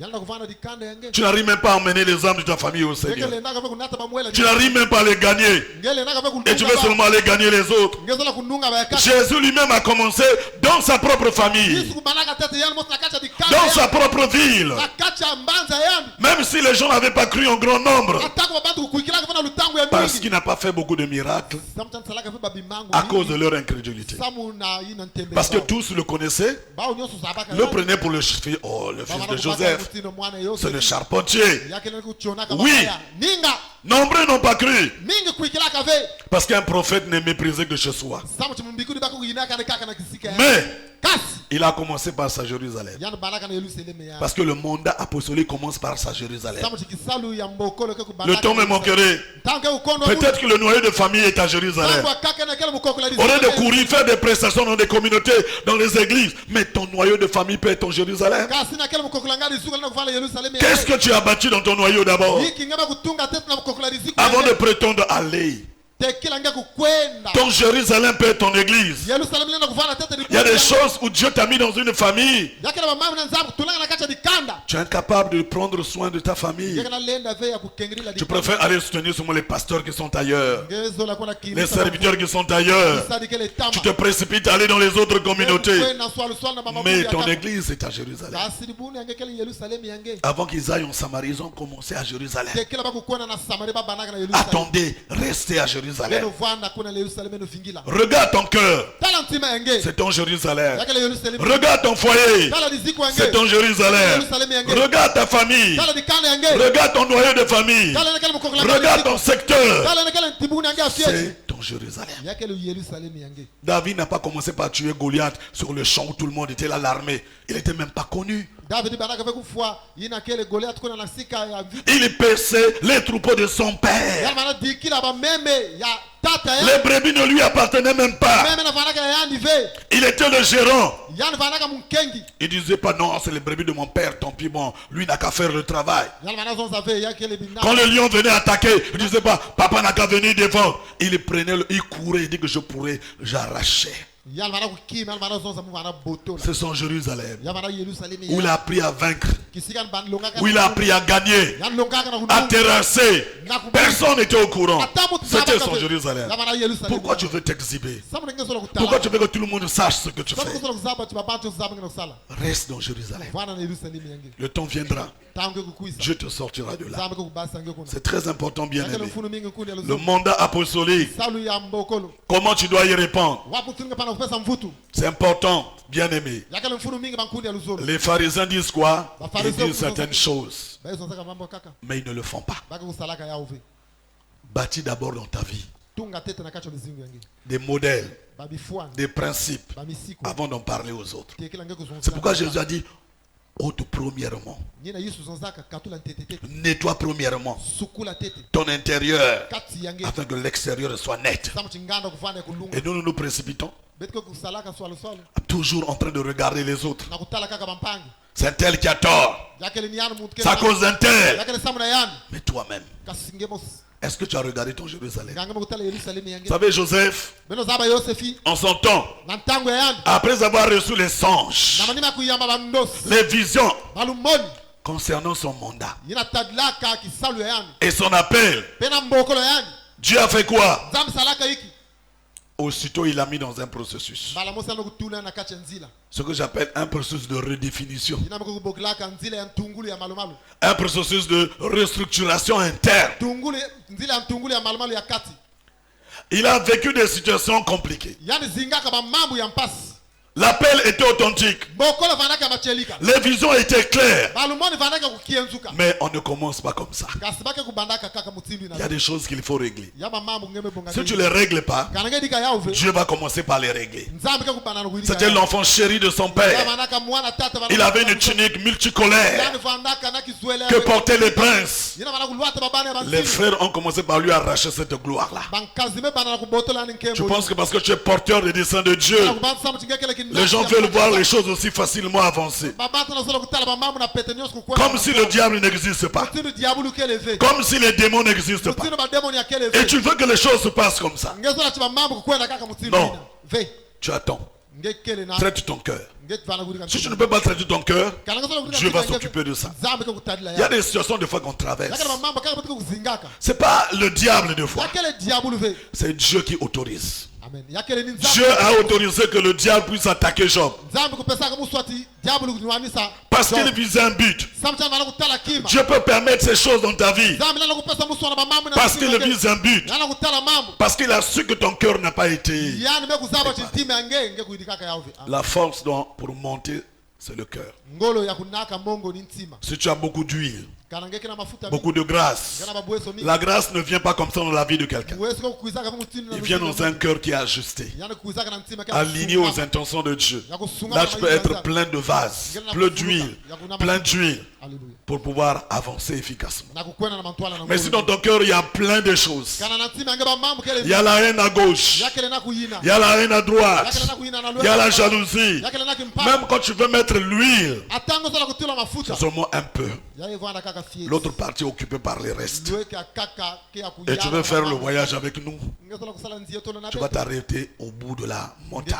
Tu n'arrives même pas à emmener les âmes de ta famille au Seigneur. Tu n'arrives même pas à les gagner. Et tu veux seulement aller gagner les autres. Jésus lui-même a commencé dans sa propre famille, dans sa propre ville. Même si les gens n'avaient pas cru en grand nombre, parce qu'il n'a pas fait beaucoup de miracles à cause de leur incrédulité. Parce que tous le connaissaient, le prenaient pour le fils de Joseph. C'est le charpentier. Oui, nombreux n'ont pas cru. Parce qu'un prophète n'est méprisé que chez soi. Mais il a commencé par sa Jérusalem. Parce que le mandat apostolique commence par sa Jérusalem. Le temps me manquerait. Peut-être que le noyau de famille est à Jérusalem. Au lieu de courir faire des prestations dans des communautés, dans les églises, mais ton noyau de famille peut être en Jérusalem. Qu'est-ce que tu as bâti dans ton noyau d'abord avant de prétendre aller? Ton Jérusalem peut être ton église. Il y a des choses où Dieu t'a mis dans une famille. Tu es incapable de prendre soin de ta famille. Tu préfères aller soutenir seulement les pasteurs qui sont ailleurs, les serviteurs qui sont ailleurs. Tu te précipites à aller dans les autres communautés. Mais ton église est à Jérusalem. Avant qu'ils aillent en Samarie, ils ont commencé à Jérusalem. Attendez, restez à Jérusalem. Regarde ton cœur, c'est ton Jérusalem. Regarde ton foyer, c'est ton Jérusalem. Regarde ta famille, regarde ton noyau de famille, regarde ton secteur, c'est ton Jérusalem. David n'a pas commencé par tuer Goliath sur le champ où tout le monde était là, l'armée. Il n'était même pas connu. Il paissait les troupeaux de son père. Les brebis ne lui appartenaient même pas. Il était le gérant. Il disait pas non, c'est les brebis de mon père, tant pis, bon, lui n'a qu'à faire le travail. Quand le lion venait attaquer, il disait pas, papa n'a qu'à venir devant. Il prenait, il courait, il dit que je pourrais, j'arrachais. C'est son Jérusalem où il a appris à vaincre, où il a appris à gagner, à terrasser. Personne n'était au courant. C'était son Jérusalem. Pourquoi tu veux t'exhiber? Pourquoi tu veux que tout le monde sache ce que tu fais? Reste dans Jérusalem. Le temps viendra, Dieu te sortira de là. C'est très important, bien aimé. Le mandat apostolique, comment tu dois y répondre? C'est important, bien aimé. Les pharisiens disent quoi? Ils disent certaines choses, mais ils ne le font pas. Bâtis d'abord dans ta vie des modèles, des principes, avant d'en parler aux autres. C'est pourquoi Jésus a dit, ôte premièrement, nettoie premièrement ton intérieur, afin que l'extérieur soit net. Et nous nous précipitons, toujours en train de regarder les autres. C'est un tel qui a tort, c'est à cause d'un tel. Mais toi-même, est-ce que tu as regardé ton Jérusalem? Vous savez, Joseph, en son temps, après avoir reçu les songes, les visions concernant son mandat et son appel, Dieu a fait quoi? Aussitôt, il l'a mis dans un processus. Ce que j'appelle un processus de redéfinition. Un processus de restructuration interne. Il a vécu des situations compliquées. L'appel était authentique. Les visions étaient claires. Mais on ne commence pas comme ça. Il y a des choses qu'il faut régler. Si tu ne les règles pas, Dieu va commencer par les régler. C'était l'enfant chéri de son père. Il avait une tunique multicolore que portaient les princes. Les frères ont commencé par lui arracher cette gloire-là. Je pense que parce que tu es porteur des desseins de Dieu, les gens veulent voir les choses aussi facilement avancer. Comme si le diable n'existe pas. Comme si les démons n'existent pas. Et tu veux que les choses se passent comme ça. Non. Tu attends. Traite ton cœur. Si tu ne peux pas traiter ton cœur, Dieu va s'occuper de ça. Il y a des situations de fois qu'on traverse. Ce n'est pas le diable de fois. C'est Dieu qui autorise. Dieu a autorisé que le diable puisse attaquer Job. Parce qu'il visait un but. Dieu peut permettre ces choses dans ta vie. Parce qu'il vise un but. Parce qu'il a su que ton cœur n'a pas été. La force pour monter, c'est le cœur. Si tu as beaucoup d'huile, beaucoup de grâce, la grâce ne vient pas comme ça dans la vie de quelqu'un. Il vient dans un cœur qui est ajusté, aligné aux intentions de Dieu. Là, tu peux être plein de vases, plein d'huile, pour pouvoir avancer efficacement. Mais si dans ton cœur il y a plein de choses, il y a la haine à gauche, il y a la haine à droite, il y a la jalousie, même quand tu veux mettre l'huile, c'est seulement un peu. L'autre partie est occupée par les restes. Et tu veux faire le voyage avec nous, tu vas t'arrêter au bout de la montagne.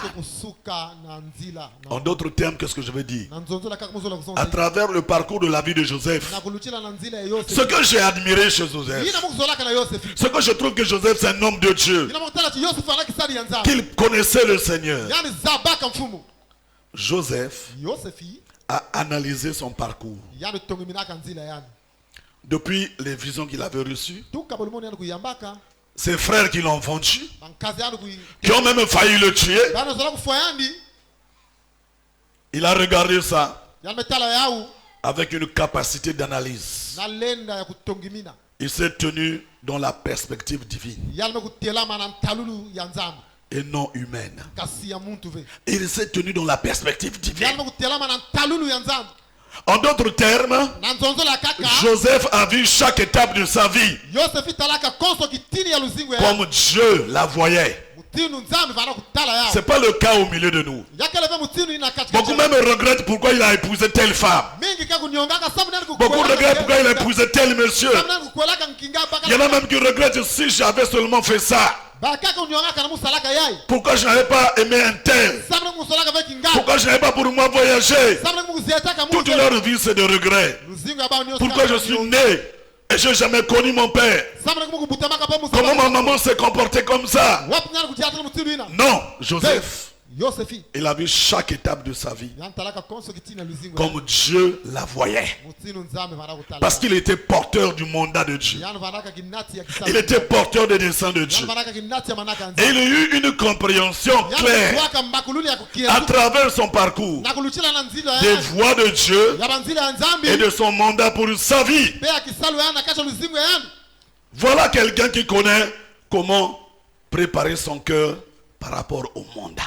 En d'autres termes, qu'est-ce que je veux dire? À travers le parcours de la vie de Joseph, ce que j'ai admiré chez Joseph, ce que je trouve que Joseph c'est un homme de Dieu, qu'il connaissait le Seigneur. Joseph a analysé son parcours. Depuis les visions qu'il avait reçues, ses frères qui l'ont vendu, qui ont même failli le tuer, il a regardé ça avec une capacité d'analyse. Il s'est tenu dans la perspective divine et non humaine. Il s'est tenu dans la perspective divine. En d'autres termes, Joseph a vu chaque étape de sa vie comme Dieu la voyait. Ce n'est pas le cas au milieu de nous. Beaucoup même regrettent pourquoi il a épousé telle femme. Beaucoup regrettent pourquoi il a épousé tel monsieur. Il y en a même qui regrettent si j'avais seulement fait ça. Pourquoi je n'avais pas aimé un tel? Pourquoi je n'avais pas pour moi voyager? Toute leur vie c'est de regret. Pourquoi je suis né et je n'ai jamais connu mon père? Comment ma maman s'est comportée comme ça? Non, Joseph, il a vu chaque étape de sa vie comme Dieu la voyait. Parce qu'il était porteur du mandat de Dieu. Il était porteur des desseins de Dieu. Et il a eu une compréhension claire à travers son parcours des voies de Dieu et de son mandat pour sa vie. Voilà quelqu'un qui connaît comment préparer son cœur par rapport au mandat.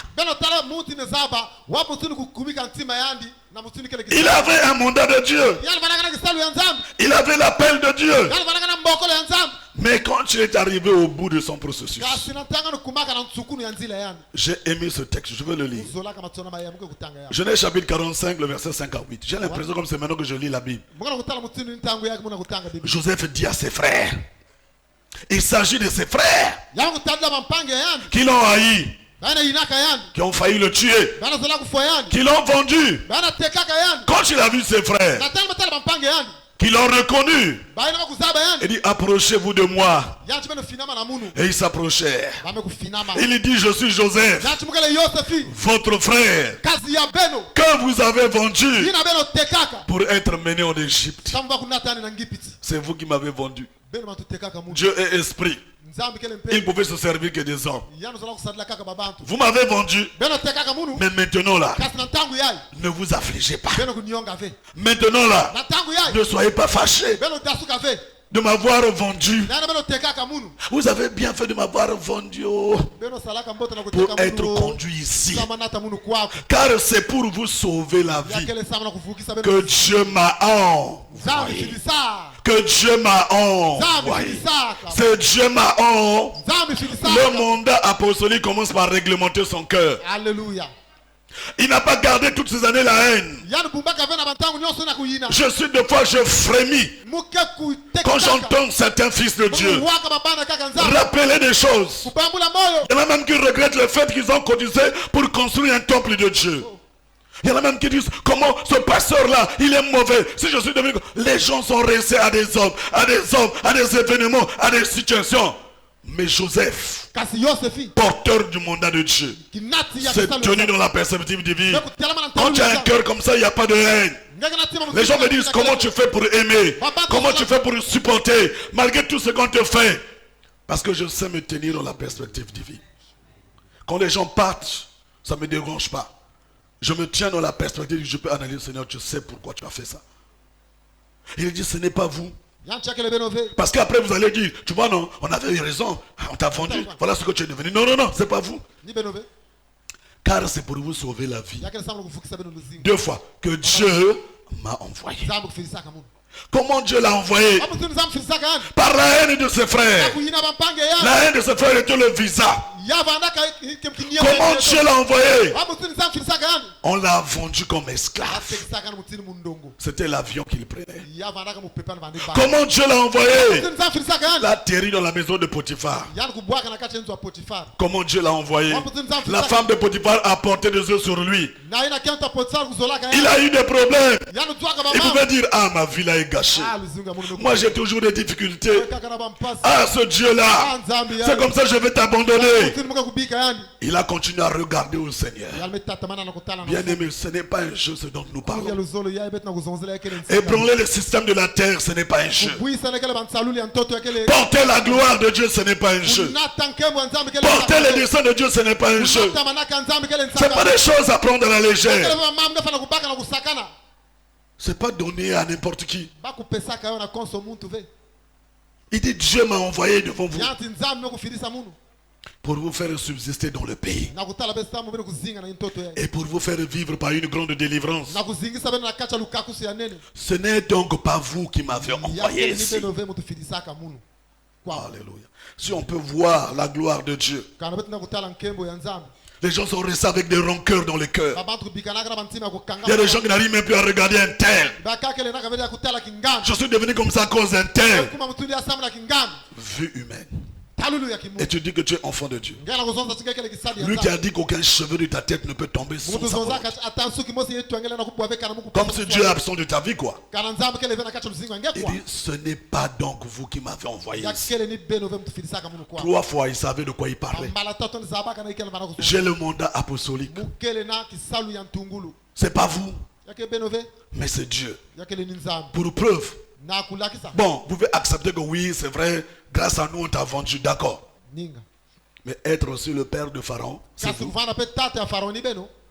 Il avait un mandat de Dieu. Il avait l'appel de Dieu. Mais quand il est arrivé au bout de son processus, j'ai aimé ce texte, je veux le lire. Genèse chapitre 45, le verset 5 à 8. J'ai l'impression comme c'est maintenant que je lis la Bible. Joseph dit à ses frères, il s'agit de ses frères qui l'ont haï, qui ont failli le tuer, qui l'ont vendu. Quand il a vu ses frères qui l'ont reconnu, il dit approchez-vous de moi. Et ils s'approchèrent. Il dit je suis Joseph, votre frère, que vous avez vendu pour être mené en Égypte. C'est vous qui m'avez vendu. Dieu est esprit. Il pouvait se servir que des hommes. Vous m'avez vendu. Mais maintenant là, ne vous affligez pas. Maintenant là, ne soyez pas fâchés de m'avoir vendu. Vous avez bien fait de m'avoir vendu pour être conduit ici. Car c'est pour vous sauver la vie que Dieu m'a envoyé. Que Dieu m'a envoyé. C'est Dieu m'a envoyé. Le mandat apostolique commence par réglementer son cœur. Alléluia. Il n'a pas gardé toutes ces années la haine. Je suis des fois, je frémis quand j'entends certains fils de Dieu rappeler des choses. Il y en a même qui regrettent le fait qu'ils ont cotisé pour construire un temple de Dieu. Il y en a même qui disent, comment ce pasteur-là, il est mauvais. Si je suis devenu... Les gens sont restés à des hommes, à des événements, à des situations. Mais Joseph, porteur du mandat de Dieu, s'est tenu dans la perspective divine. Quand tu as un cœur comme ça, il n'y a pas de haine. Les gens me disent, comment tu fais pour aimer? Comment tu fais pour supporter, malgré tout ce qu'on te fait? Parce que je sais me tenir dans la perspective divine. Quand les gens partent, ça ne me dérange pas. Je me tiens dans la perspective, je peux analyser, Seigneur, tu sais pourquoi tu as fait ça. Il dit, ce n'est pas vous. Parce qu'après vous allez dire, tu vois non, on avait eu raison, on t'a vendu, voilà ce que tu es devenu. Non, non, non, c'est pas vous. Car c'est pour vous sauver la vie. 2 fois que Dieu m'a envoyé. Comment Dieu l'a envoyé? Par la haine de ses frères. La haine de ses frères était le visa. Comment Dieu l'a envoyé? On l'a vendu comme esclave. C'était l'avion qu'il prenait. Comment Dieu l'a envoyé? Il a atterri dans la maison de Potiphar. Comment Dieu l'a envoyé? La femme de Potiphar a porté des œufs sur lui. Il a eu des problèmes. Il pouvait dire, ah, ma vie là est gâchée. Moi j'ai toujours des difficultés. Ah, ce Dieu-là, c'est comme ça que je vais t'abandonner. Il a continué à regarder au Seigneur. Bien aimé, ce n'est pas un jeu ce dont nous parlons. Ébranler le système de la terre, ce n'est pas un jeu. Porter la gloire de Dieu, ce n'est pas un jeu. Porter les desseins de Dieu, ce n'est pas un jeu. Ce n'est pas des choses à prendre à la légère. Ce n'est pas donné à n'importe qui. Il dit, Dieu m'a envoyé devant vous pour vous faire subsister dans le pays et pour vous faire vivre par une grande délivrance. Ce n'est donc pas vous qui m'avez envoyé ici. Alléluia. Si on peut voir la gloire de Dieu, les gens sont restés avec des rancœurs dans le cœur. Il y a des gens qui n'arrivent même plus à regarder un tel. Je suis devenu comme ça à cause d'un tel. Vue humaine. Et tu dis que tu es enfant de Dieu. Lui qui a dit qu'aucun cheveu de ta tête ne peut tomber sans sa volonté. Comme si Dieu est absent de ta vie, quoi. Il dit, ce n'est pas donc vous qui m'avez envoyé ici. 3 fois il savait de quoi il parlait. J'ai le mandat apostolique. C'est pas vous, mais c'est Dieu. Pour preuve. Bon, vous pouvez accepter que oui, c'est vrai, grâce à nous on t'a vendu, d'accord. Mais être aussi le père de Pharaon, c'est vous.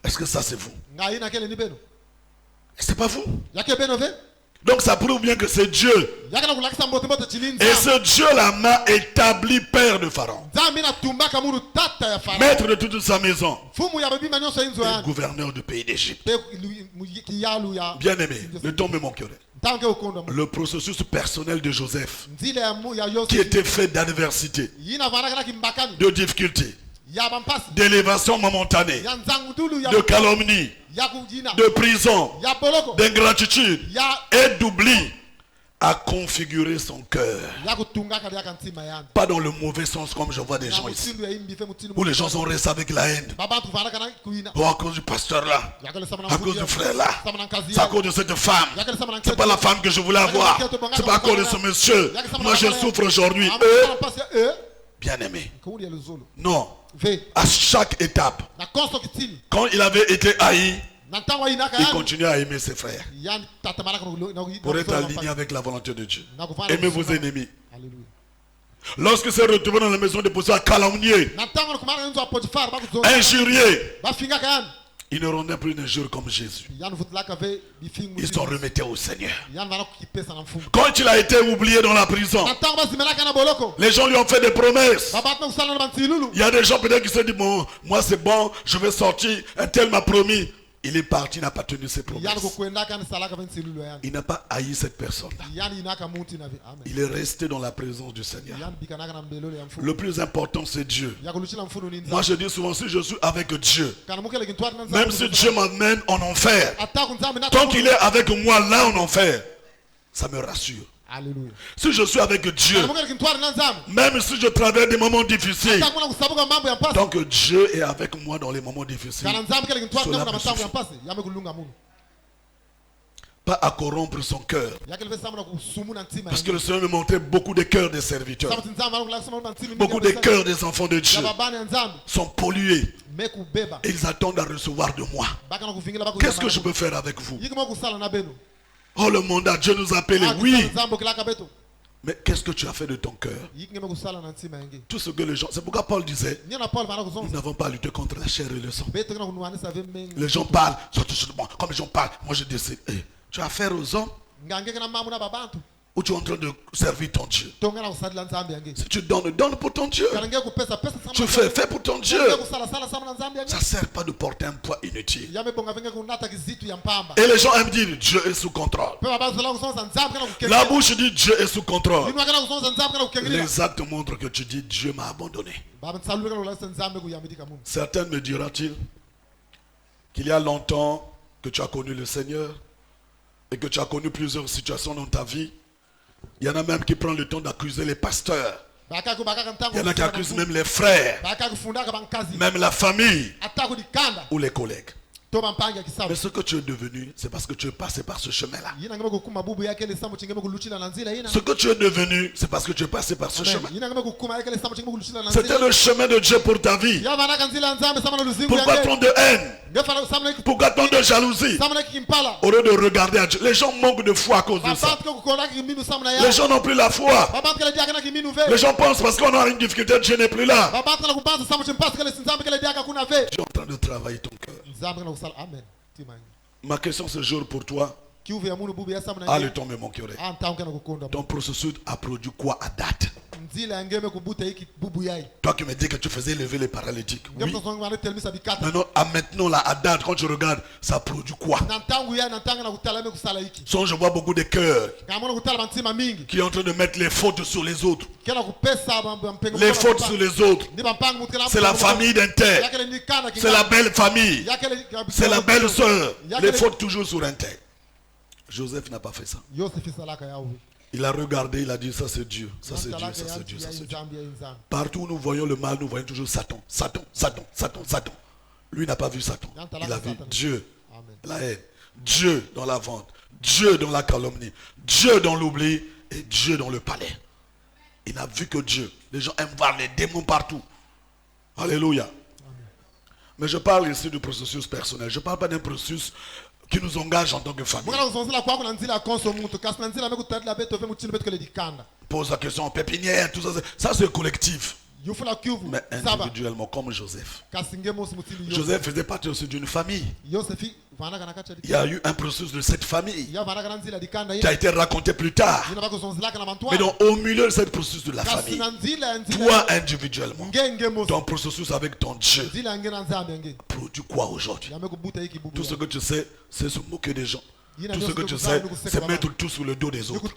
Est-ce que ça c'est vous? C'est pas vous. Donc ça prouve bien que c'est Dieu. Et ce Dieu-là m'a établi père de Pharaon, maître de toute sa maison, et gouverneur du pays d'Égypte. Bien aimé, ne tombez mon cœur. Le processus personnel de Joseph, qui était fait d'adversité, de difficulté, d'élévation momentanée, de calomnie, de prison, d'ingratitude et d'oubli, a configuré son cœur. Pas dans le mauvais sens comme je vois des gens ici, où les gens sont restés avec la haine. Oh, à cause du pasteur là, à cause du frère là, c'est à cause de cette femme. C'est pas la femme que je voulais avoir. C'est pas à cause de ce monsieur. Moi je souffre aujourd'hui. Bien aimé. Non. À chaque étape, quand il avait été haï, il continue à aimer ses frères pour être aligné avec la volonté de Dieu. Aimez vos ennemis. Lorsque s'est retrouvé dans la maison de Potiphar, calomnié, injurié, ils ne rendaient plus d'injures comme Jésus. Ils s'en remettaient au Seigneur. Quand il a été oublié dans la prison, les gens lui ont fait des promesses. Il y a des gens peut-être qui se disent, bon, moi c'est bon, je vais sortir, un tel m'a promis. Il est parti, il n'a pas tenu ses promesses. Il n'a pas haï cette personne-là. Il est resté dans la présence du Seigneur. Le plus important, c'est Dieu. Moi, je dis souvent, si je suis avec Dieu, même si Dieu m'amène en enfer, tant qu'il est avec moi là en enfer, ça me rassure. Alléluia. Si je suis avec Dieu, même si je traverse des moments difficiles, tant que Dieu est avec moi dans les moments difficiles, cela me suffit. Pas à corrompre son cœur. Parce que le Seigneur me montrait beaucoup de cœurs des serviteurs. Beaucoup de cœurs des enfants de Dieu sont pollués. Et ils attendent à recevoir de moi. Qu'est-ce que je peux faire avec vous? Oh, le mandat, Dieu nous a appelés, oui. Mais qu'est-ce que tu as fait de ton cœur? Tout ce que les gens... C'est pourquoi Paul disait, nous n'avons pas à lutter contre la chair et le sang. Les gens parlent, comme les gens parlent, moi je décide. Hey, tu as affaire aux hommes? Ou tu es en train de servir ton Dieu? Si tu donnes, donne pour ton Dieu. Tu fais pour ton Dieu. Ça ne sert pas de porter un poids inutile. Et les gens aiment dire Dieu est sous contrôle. La bouche dit Dieu est sous contrôle. Les actes montrent que tu dis Dieu m'a abandonné. Certains me diront-ils qu'il y a longtemps que tu as connu le Seigneur et que tu as connu plusieurs situations dans ta vie. Il y en a même qui prennent le temps d'accuser les pasteurs. Il y en a qui accusent même les frères, même la famille ou les collègues. Mais ce que tu es devenu, c'est parce que tu es passé par ce chemin-là. Ce que tu es devenu, c'est parce que tu es passé par ce chemin. C'était le chemin de Dieu pour ta vie. Pourquoi tant de haine? Pourquoi tant de jalousie? Au lieu de regarder à Dieu. Les gens manquent de foi à cause de ça. Les gens n'ont plus la foi. Les gens pensent parce qu'on a une difficulté, Dieu n'est plus là. Dieu est en train de travailler ton cœur. Amen. Ma question ce jour pour toi, ah, le temps me manquerait. Ton processus a produit quoi à date? Toi qui me dis que tu faisais lever les paralytiques. Oui. Maintenant, là, à date, quand tu regardes, ça produit quoi? Soit je vois beaucoup de cœurs qui sont en train de mettre les fautes sur les autres. Les fautes sur les autres. C'est la famille d'un tel. C'est la belle famille. C'est la belle soeur. Les fautes toujours sur un tel. Joseph n'a pas fait ça. Il a regardé, il a dit ça c'est Dieu, ça c'est Dieu, ça c'est Dieu, ça c'est Dieu. Partout où nous voyons le mal, nous voyons toujours Satan, Satan, Satan, Satan, Satan. Lui n'a pas vu Satan, il a vu Dieu, la haine, Dieu dans la vente, Dieu dans la calomnie, Dieu dans l'oubli et Dieu dans le palais. Il n'a vu que Dieu. Les gens aiment voir les démons partout. Alléluia. Mais je parle ici du processus personnel, je ne parle pas d'un processus qui nous engage en tant que famille. Pose la question en pépinière, tout ça, ça c'est collectif. Mais individuellement, comme Joseph. Joseph faisait partie aussi d'une famille. Il y a eu un processus de cette famille qui a été raconté plus tard. Mais donc, au milieu de cette processus de la famille, toi individuellement, ton processus avec ton Dieu produit quoi aujourd'hui? Tout ce que tu sais, c'est se moquer des gens. Tout ce que tu sais, c'est mettre tout sur le dos des autres.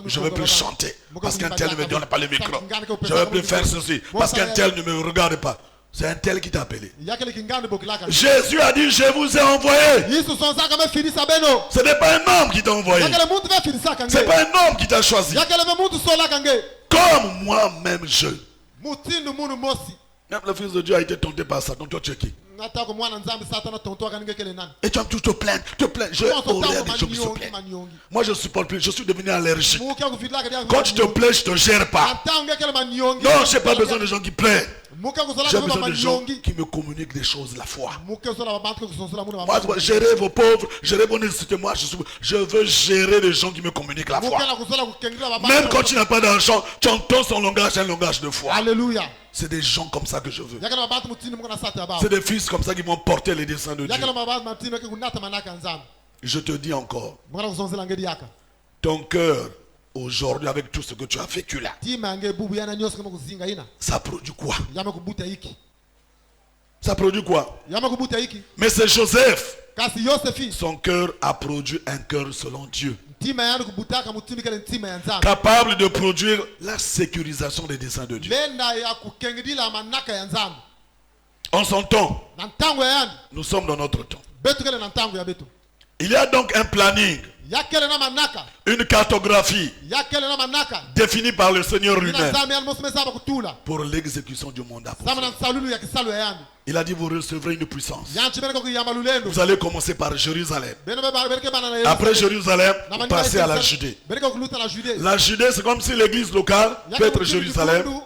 Je ne veux plus chanter parce qu'un tel ne me donne pas le micro. Je ne veux plus faire ceci parce qu'un tel ne me regarde pas. C'est un tel qui t'a appelé. Jésus a dit, je vous ai envoyé. Ce n'est pas un homme qui t'a envoyé. Ce n'est pas un homme qui t'a choisi. Comme moi-même je. Même le Fils de Dieu a été tenté par Satan. Toi, tu es qui? Et tu as toujours te plaindre, J'ai horreur des gens qui se plaignent. Moi, je ne supporte plus. Je suis devenu allergique. Quand tu te plais, je ne te gère pas. Non, je n'ai pas besoin de gens qui plaignent. J'ai besoin de gens qui me communiquent des choses de la foi. Moi, gérer vos pauvres, gérer vos nécessités. Moi, je veux gérer des gens qui me communiquent la foi. Même quand tu n'as pas d'argent, tu entends son langage, un langage de foi. Alléluia. C'est des gens comme ça que je veux. C'est des fils comme ça qui vont porter les desseins de Dieu. Je te dis encore, ton cœur, aujourd'hui, avec tout ce que tu as vécu là, ça produit quoi? Ça produit quoi? Mais c'est Joseph kasi Yosefi son cœur a produit un cœur selon Dieu, ntima yandu kubutaka mutima kele ntima ya Nzambe capable de produire la sécurisation des desseins de Dieu. lenda ya kukengedila manaka ya Nzambe En son temps, na ntango ya yandu nous sommes dans notre temps. betu kele na ntango ya betu Il y a donc un planning, ya kele na manaka une cartographie ya kele na manaka définie par le Seigneur ina lui-même Nzambe yandu mosumesa bakutula pour l'exécution du mandat. sama na nsalulu ya kisalo ya yandu Il a dit vous recevrez une puissance. yanchi bene ko kuyamba lulendo Vous allez commencer par Jérusalem. bene bereke bana na Après Jérusalem, na vous manima passez à la Yerusalem, Judée. bereke kuluta la Judée La Judée, c'est comme si l'église locale peut être Yaka Jérusalem. kukundu,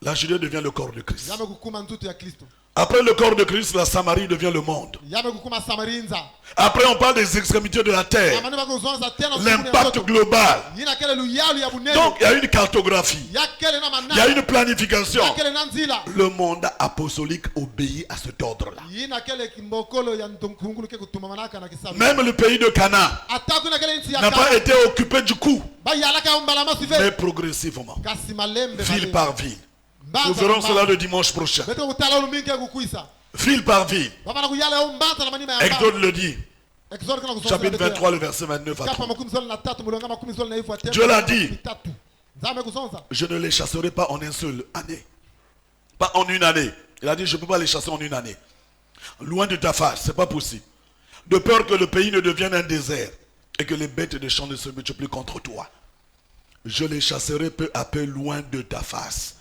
La Judée devient le corps de Christ. yame kukuma ntutu ya Kristo Après le corps de Christ, la Samarie devient le monde. yame kukuma Samarinza Après, on parle des extrémités de la terre. amani bakuzonza tena L'impact global. yina kele luyalu ya bunene Donc, il y a une cartographie. ya kele na Il y a manaka une planification. ya kele na nzila Le mandat apostolique obéit à cet ordre-là. yina kele kimbokolo ya ntunkungulu ke kutuma manaka na kisabu Même le pays de Canaan ataku na kele nti ya n'a pas Kana été occupé du coup, ba yalaka umbala mais masive progressivement, kasi malembe ville par ville. Nous Mbanza verrons na cela mbanza. le dimanche prochain. beto kutala ulumingi kukuisa Ville par ville. baba na kuyala ya umbanza na manima ya Exode le dit, Exode kana kusoma chapitre 23, le verset 29 à kapa 30. makumi zolo na tatu mulonga makumi zolo na ifu atema Dieu l'a dit. mitatu Nzambe kusonza Je ne les chasserai pas en une seule année. Pas en une année. Il a dit, je ne peux pas les chasser en une année. Loin de ta face, c'est pas possible. De peur que le pays ne devienne un désert et que les bêtes des champs ne se multiplient contre toi. Je les chasserai peu à peu loin de ta face,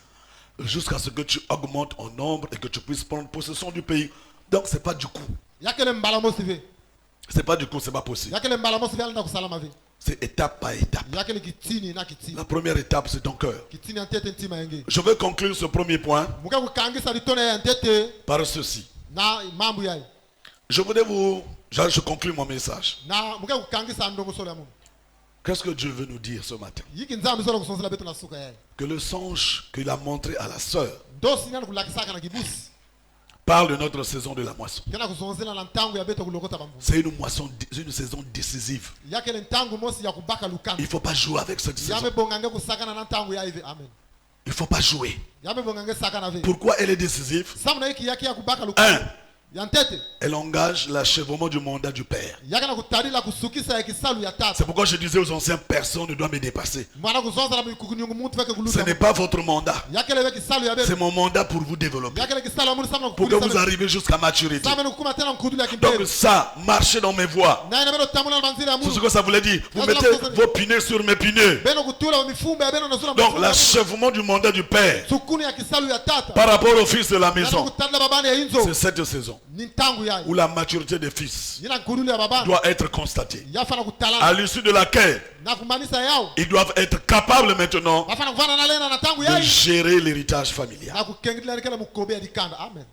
jusqu'à ce que tu augmentes en nombre et que tu puisses prendre possession du pays. Donc c'est pas du coup. yakele mbala mosive C'est pas du coup, c'est pas possible. yakele mbala mosive alenda kusalama ve C'est étape par étape. yakele kitini na kitini La première étape, c'est ton cœur. kitini antete ntima yenge Je veux conclure ce premier point muke kukangisa litone ya ntete par ceci. na mambo yayo Je voudrais je conclue mon message. na muke kukangisa ndongo solo ya mungu Qu'est-ce que Dieu veut nous dire ce matin? yiki Nzambe solo kusonzela betu na suka yayo Que le songe qu'il a montré à la sœur dosi nani kulakisaka na kibusi parle de notre saison de la moisson. kena kusonzela na ntango ya betu kulokota bambu C'est une moisson, c'est une saison décisive. yakele ntango mosi ya kubaka lukanda Il ne faut pas jouer avec cette saison. yame bongange kusakana na ntango ya ive amen Il ne faut pas jouer. yame bongange sakana ve Pourquoi elle est décisive? samu na yiki yaki ya kubaka lukanda ya ntete Elle engage l'achèvement du mandat du Père. yakana kutalila kusukisa ya kisalu ya tata C'est pourquoi je disais aux anciens, personne ne doit me dépasser. mwana kuzonza na kunyungu muntu veke Ce kuluta n'est pas votre mandat. yakele ve kisalu ya C'est betu mon mandat pour vous développer. yakele kisalu ya mungu samu Pour que vous kukulisa arriviez jusqu'à maturité. samu kukuma tena nkuduli ya Donc kimbele ça, marchez dans mes voies. na ina beno tamula na manzira ya C'est ce mungu que ça voulait dire. Vous mettez vos pneus sur mes pneus. beno kutula mifumba ya beno na sura Donc l'achèvement du mandat du Père sukuni ya kisalu ya tata par rapport au fils de la yana maison, kutadla babani ya inzo c'est cette saison ni ntangu yayo où la maturité des fils yina nkuduli ya babani doit être constatée. yafana À kutalana l'issue de laquelle na kumanisa yao ils doivent être capables maintenant bafana kuvana na lena na ntangu de yayo gérer l'héritage familial. na kukengedila nikela mukobe ya dikanda amen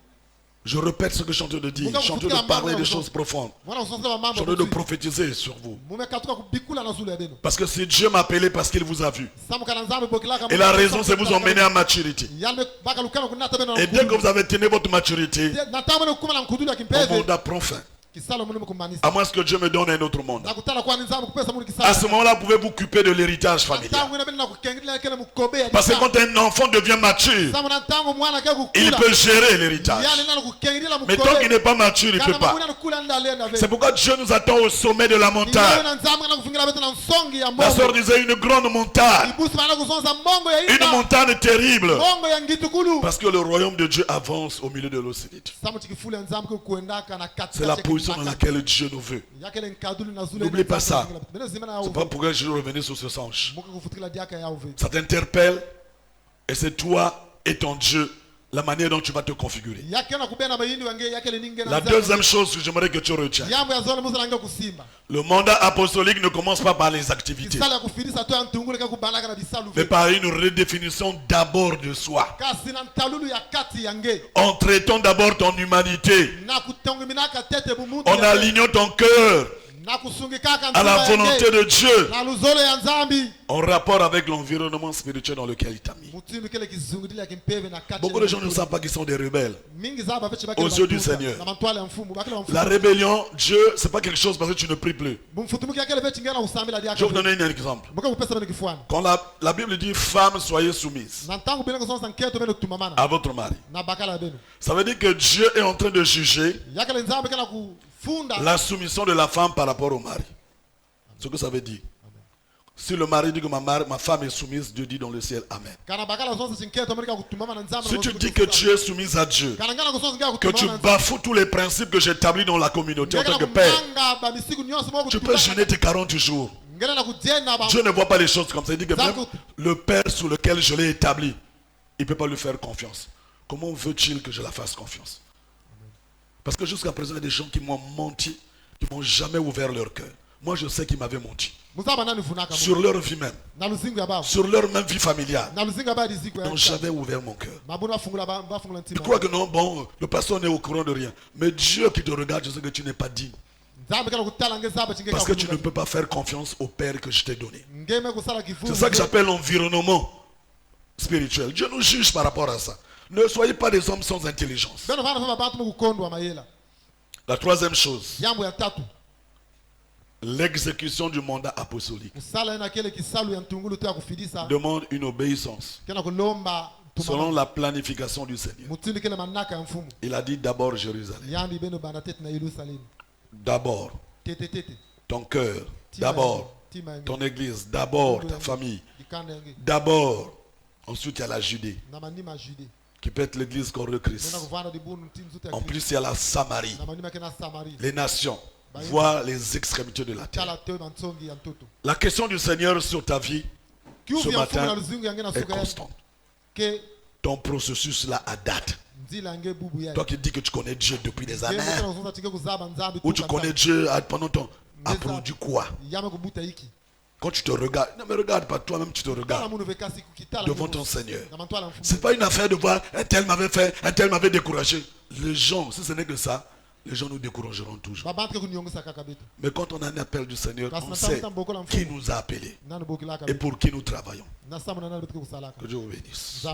Je répète ce que je suis en train de dire. Je suis en train de parler des choses profondes. mwana kusonzela Je suis en mambo train de prophétiser sur vous. mumekatuka kubikula na zulu ya beno Parce que si Dieu m'a appelé parce qu'il vous a vu. samukana nzambe bokilaka Et la raison, c'est vous emmener à maturité. yalme baka lukana kunata beno Et dès que vous avez tenu votre maturité, na ntango beno kukuma na nkuduli ya mon kimpeve mandat prend fin. kisalo mungu kumanisa À moins que Dieu me donne un autre mandat. na kutala kwa nzambe kupesa mungu À ce kisalo moment-là, vous pouvez vous occuper de l'héritage familial. ntango ina beno na kukengedila nikela mukobe ya Parce que dikanda quand un enfant devient mature, samu na ntango mwana ke il kukula peut gérer l'héritage. yani nana kukengedila Mais tant qu'il mukobe n'est pas mature, il ne peut kana pas. mwana kula ndalenda ve C'est pourquoi Dieu nous attend au sommet de la montagne. na nzambe kana kufungira betu na nsongi ya La sœur mbongo disait une grande montagne. ibusi bana kuzonza mbongo ya Une ina montagne terrible. mbongo ya ngitukulu Parce que le royaume de Dieu avance au milieu de l'océan. samu chikifule nzambe ke kuendaka na kati C'est la position dans laquelle Dieu nous veut. yakele nkadulu na zule N'oublie pas ça. beno zimana ya C'est uve pas pourquoi je revenais sur ce songe. muka kufutikila diaka ya uve Ça t'interpelle et c'est toi et ton Dieu la manière dont tu vas te configurer. yakena kubena bayindi wange yakele ninge na La nzambe. deuxième chose que j'aimerais que tu retiennes. yambo ya zona musa nange kusimba Le mandat apostolique ne commence pas par les activités, kisala ya kufirisa to ya ntungule ke kubalaka na bisalu mais ve par une redéfinition d'abord de soi. kasi na ntalulu ya kati yange En traitant d'abord ton humanité, na kutongiminaka tete bumuntu en alignant ton cœur na kusungikaka à la nzima volonté yange de Dieu, na luzolo ya nzambi en rapport avec l'environnement spirituel dans lequel il t'a mis. mutindu kele kizungudili ya kimpeve na kati Beaucoup de gens ne savent pas qu'ils sont des rebelles. mingi zaba veche Aux yeux du Seigneur. na mantwale ya mfumu bakele wa La mfumu rébellion, Dieu, c'est pas quelque chose parce que tu ne pries plus. bumfutumuki yakele veche ngena usambila Je diaka vais vous donner un exemple. muka kupesa bene kifuana Quand la Bible dit femmes, soyez soumises na ntango bene kusonsa nketo bene kutumamana à votre mari, na bakala ya bene ça veut dire que Dieu est en train de juger yakele nzambe kana funda La soumission de la femme par rapport au mari. Ce que ça veut dire. Si le mari dit que ma femme est soumise, Dieu dit dans le ciel, Amen. Si tu dis que tu es soumise à Dieu, que tu bafoues tous les principes que j'établis dans la communauté en tant que père, tu peux jeûner tes 40 jours. Dieu ne voit pas les choses comme ça. Il dit que même le père sur lequel je l'ai établi, il ne peut pas lui faire confiance. Comment veut-il que je la fasse confiance? Parce que jusqu'à présent, il y a des gens qui m'ont menti, qui n'ont jamais ouvert leur cœur. Moi, je sais qu'ils m'avaient menti. Sur leur vie même. Sur leur même vie familiale. Donc j'avais ouvert mon cœur. Je crois que non, bon, le pasteur n'est au courant de rien. Mais Dieu qui te regarde, je sais que tu n'es pas digne. Parce que tu ne peux pas faire confiance au Père que je t'ai donné. C'est ça que j'appelle l'environnement spirituel. Dieu nous juge par rapport à ça. Ne soyez pas des hommes sans intelligence. La troisième chose, l'exécution du mandat apostolique demande une obéissance selon la planification du Seigneur. Il a dit d'abord Jérusalem. D'abord ton cœur. D'abord ton église. D'abord ta famille. D'abord, ensuite il y a la Judée, qui peut être l'église corps de Christ. En plus, il y a la Samarie, les nations, voire les extrémités de la terre. La question du Seigneur sur ta vie ce matin est constante. Ton processus là à date. Toi qui dis que tu connais Dieu depuis des années, ou tu connais Dieu pendant ton... a produit quoi? Quand tu te regardes, ne me regarde pas, toi-même tu te regardes devant ton Seigneur. Ce n'est pas une affaire de voir un tel m'avait fait, un tel m'avait découragé. Les gens, si ce n'est que ça, les gens nous décourageront toujours. Mais quand on a un appel du Seigneur, on sait qui nous a appelés et pour qui nous travaillons. Que Dieu vous bénisse.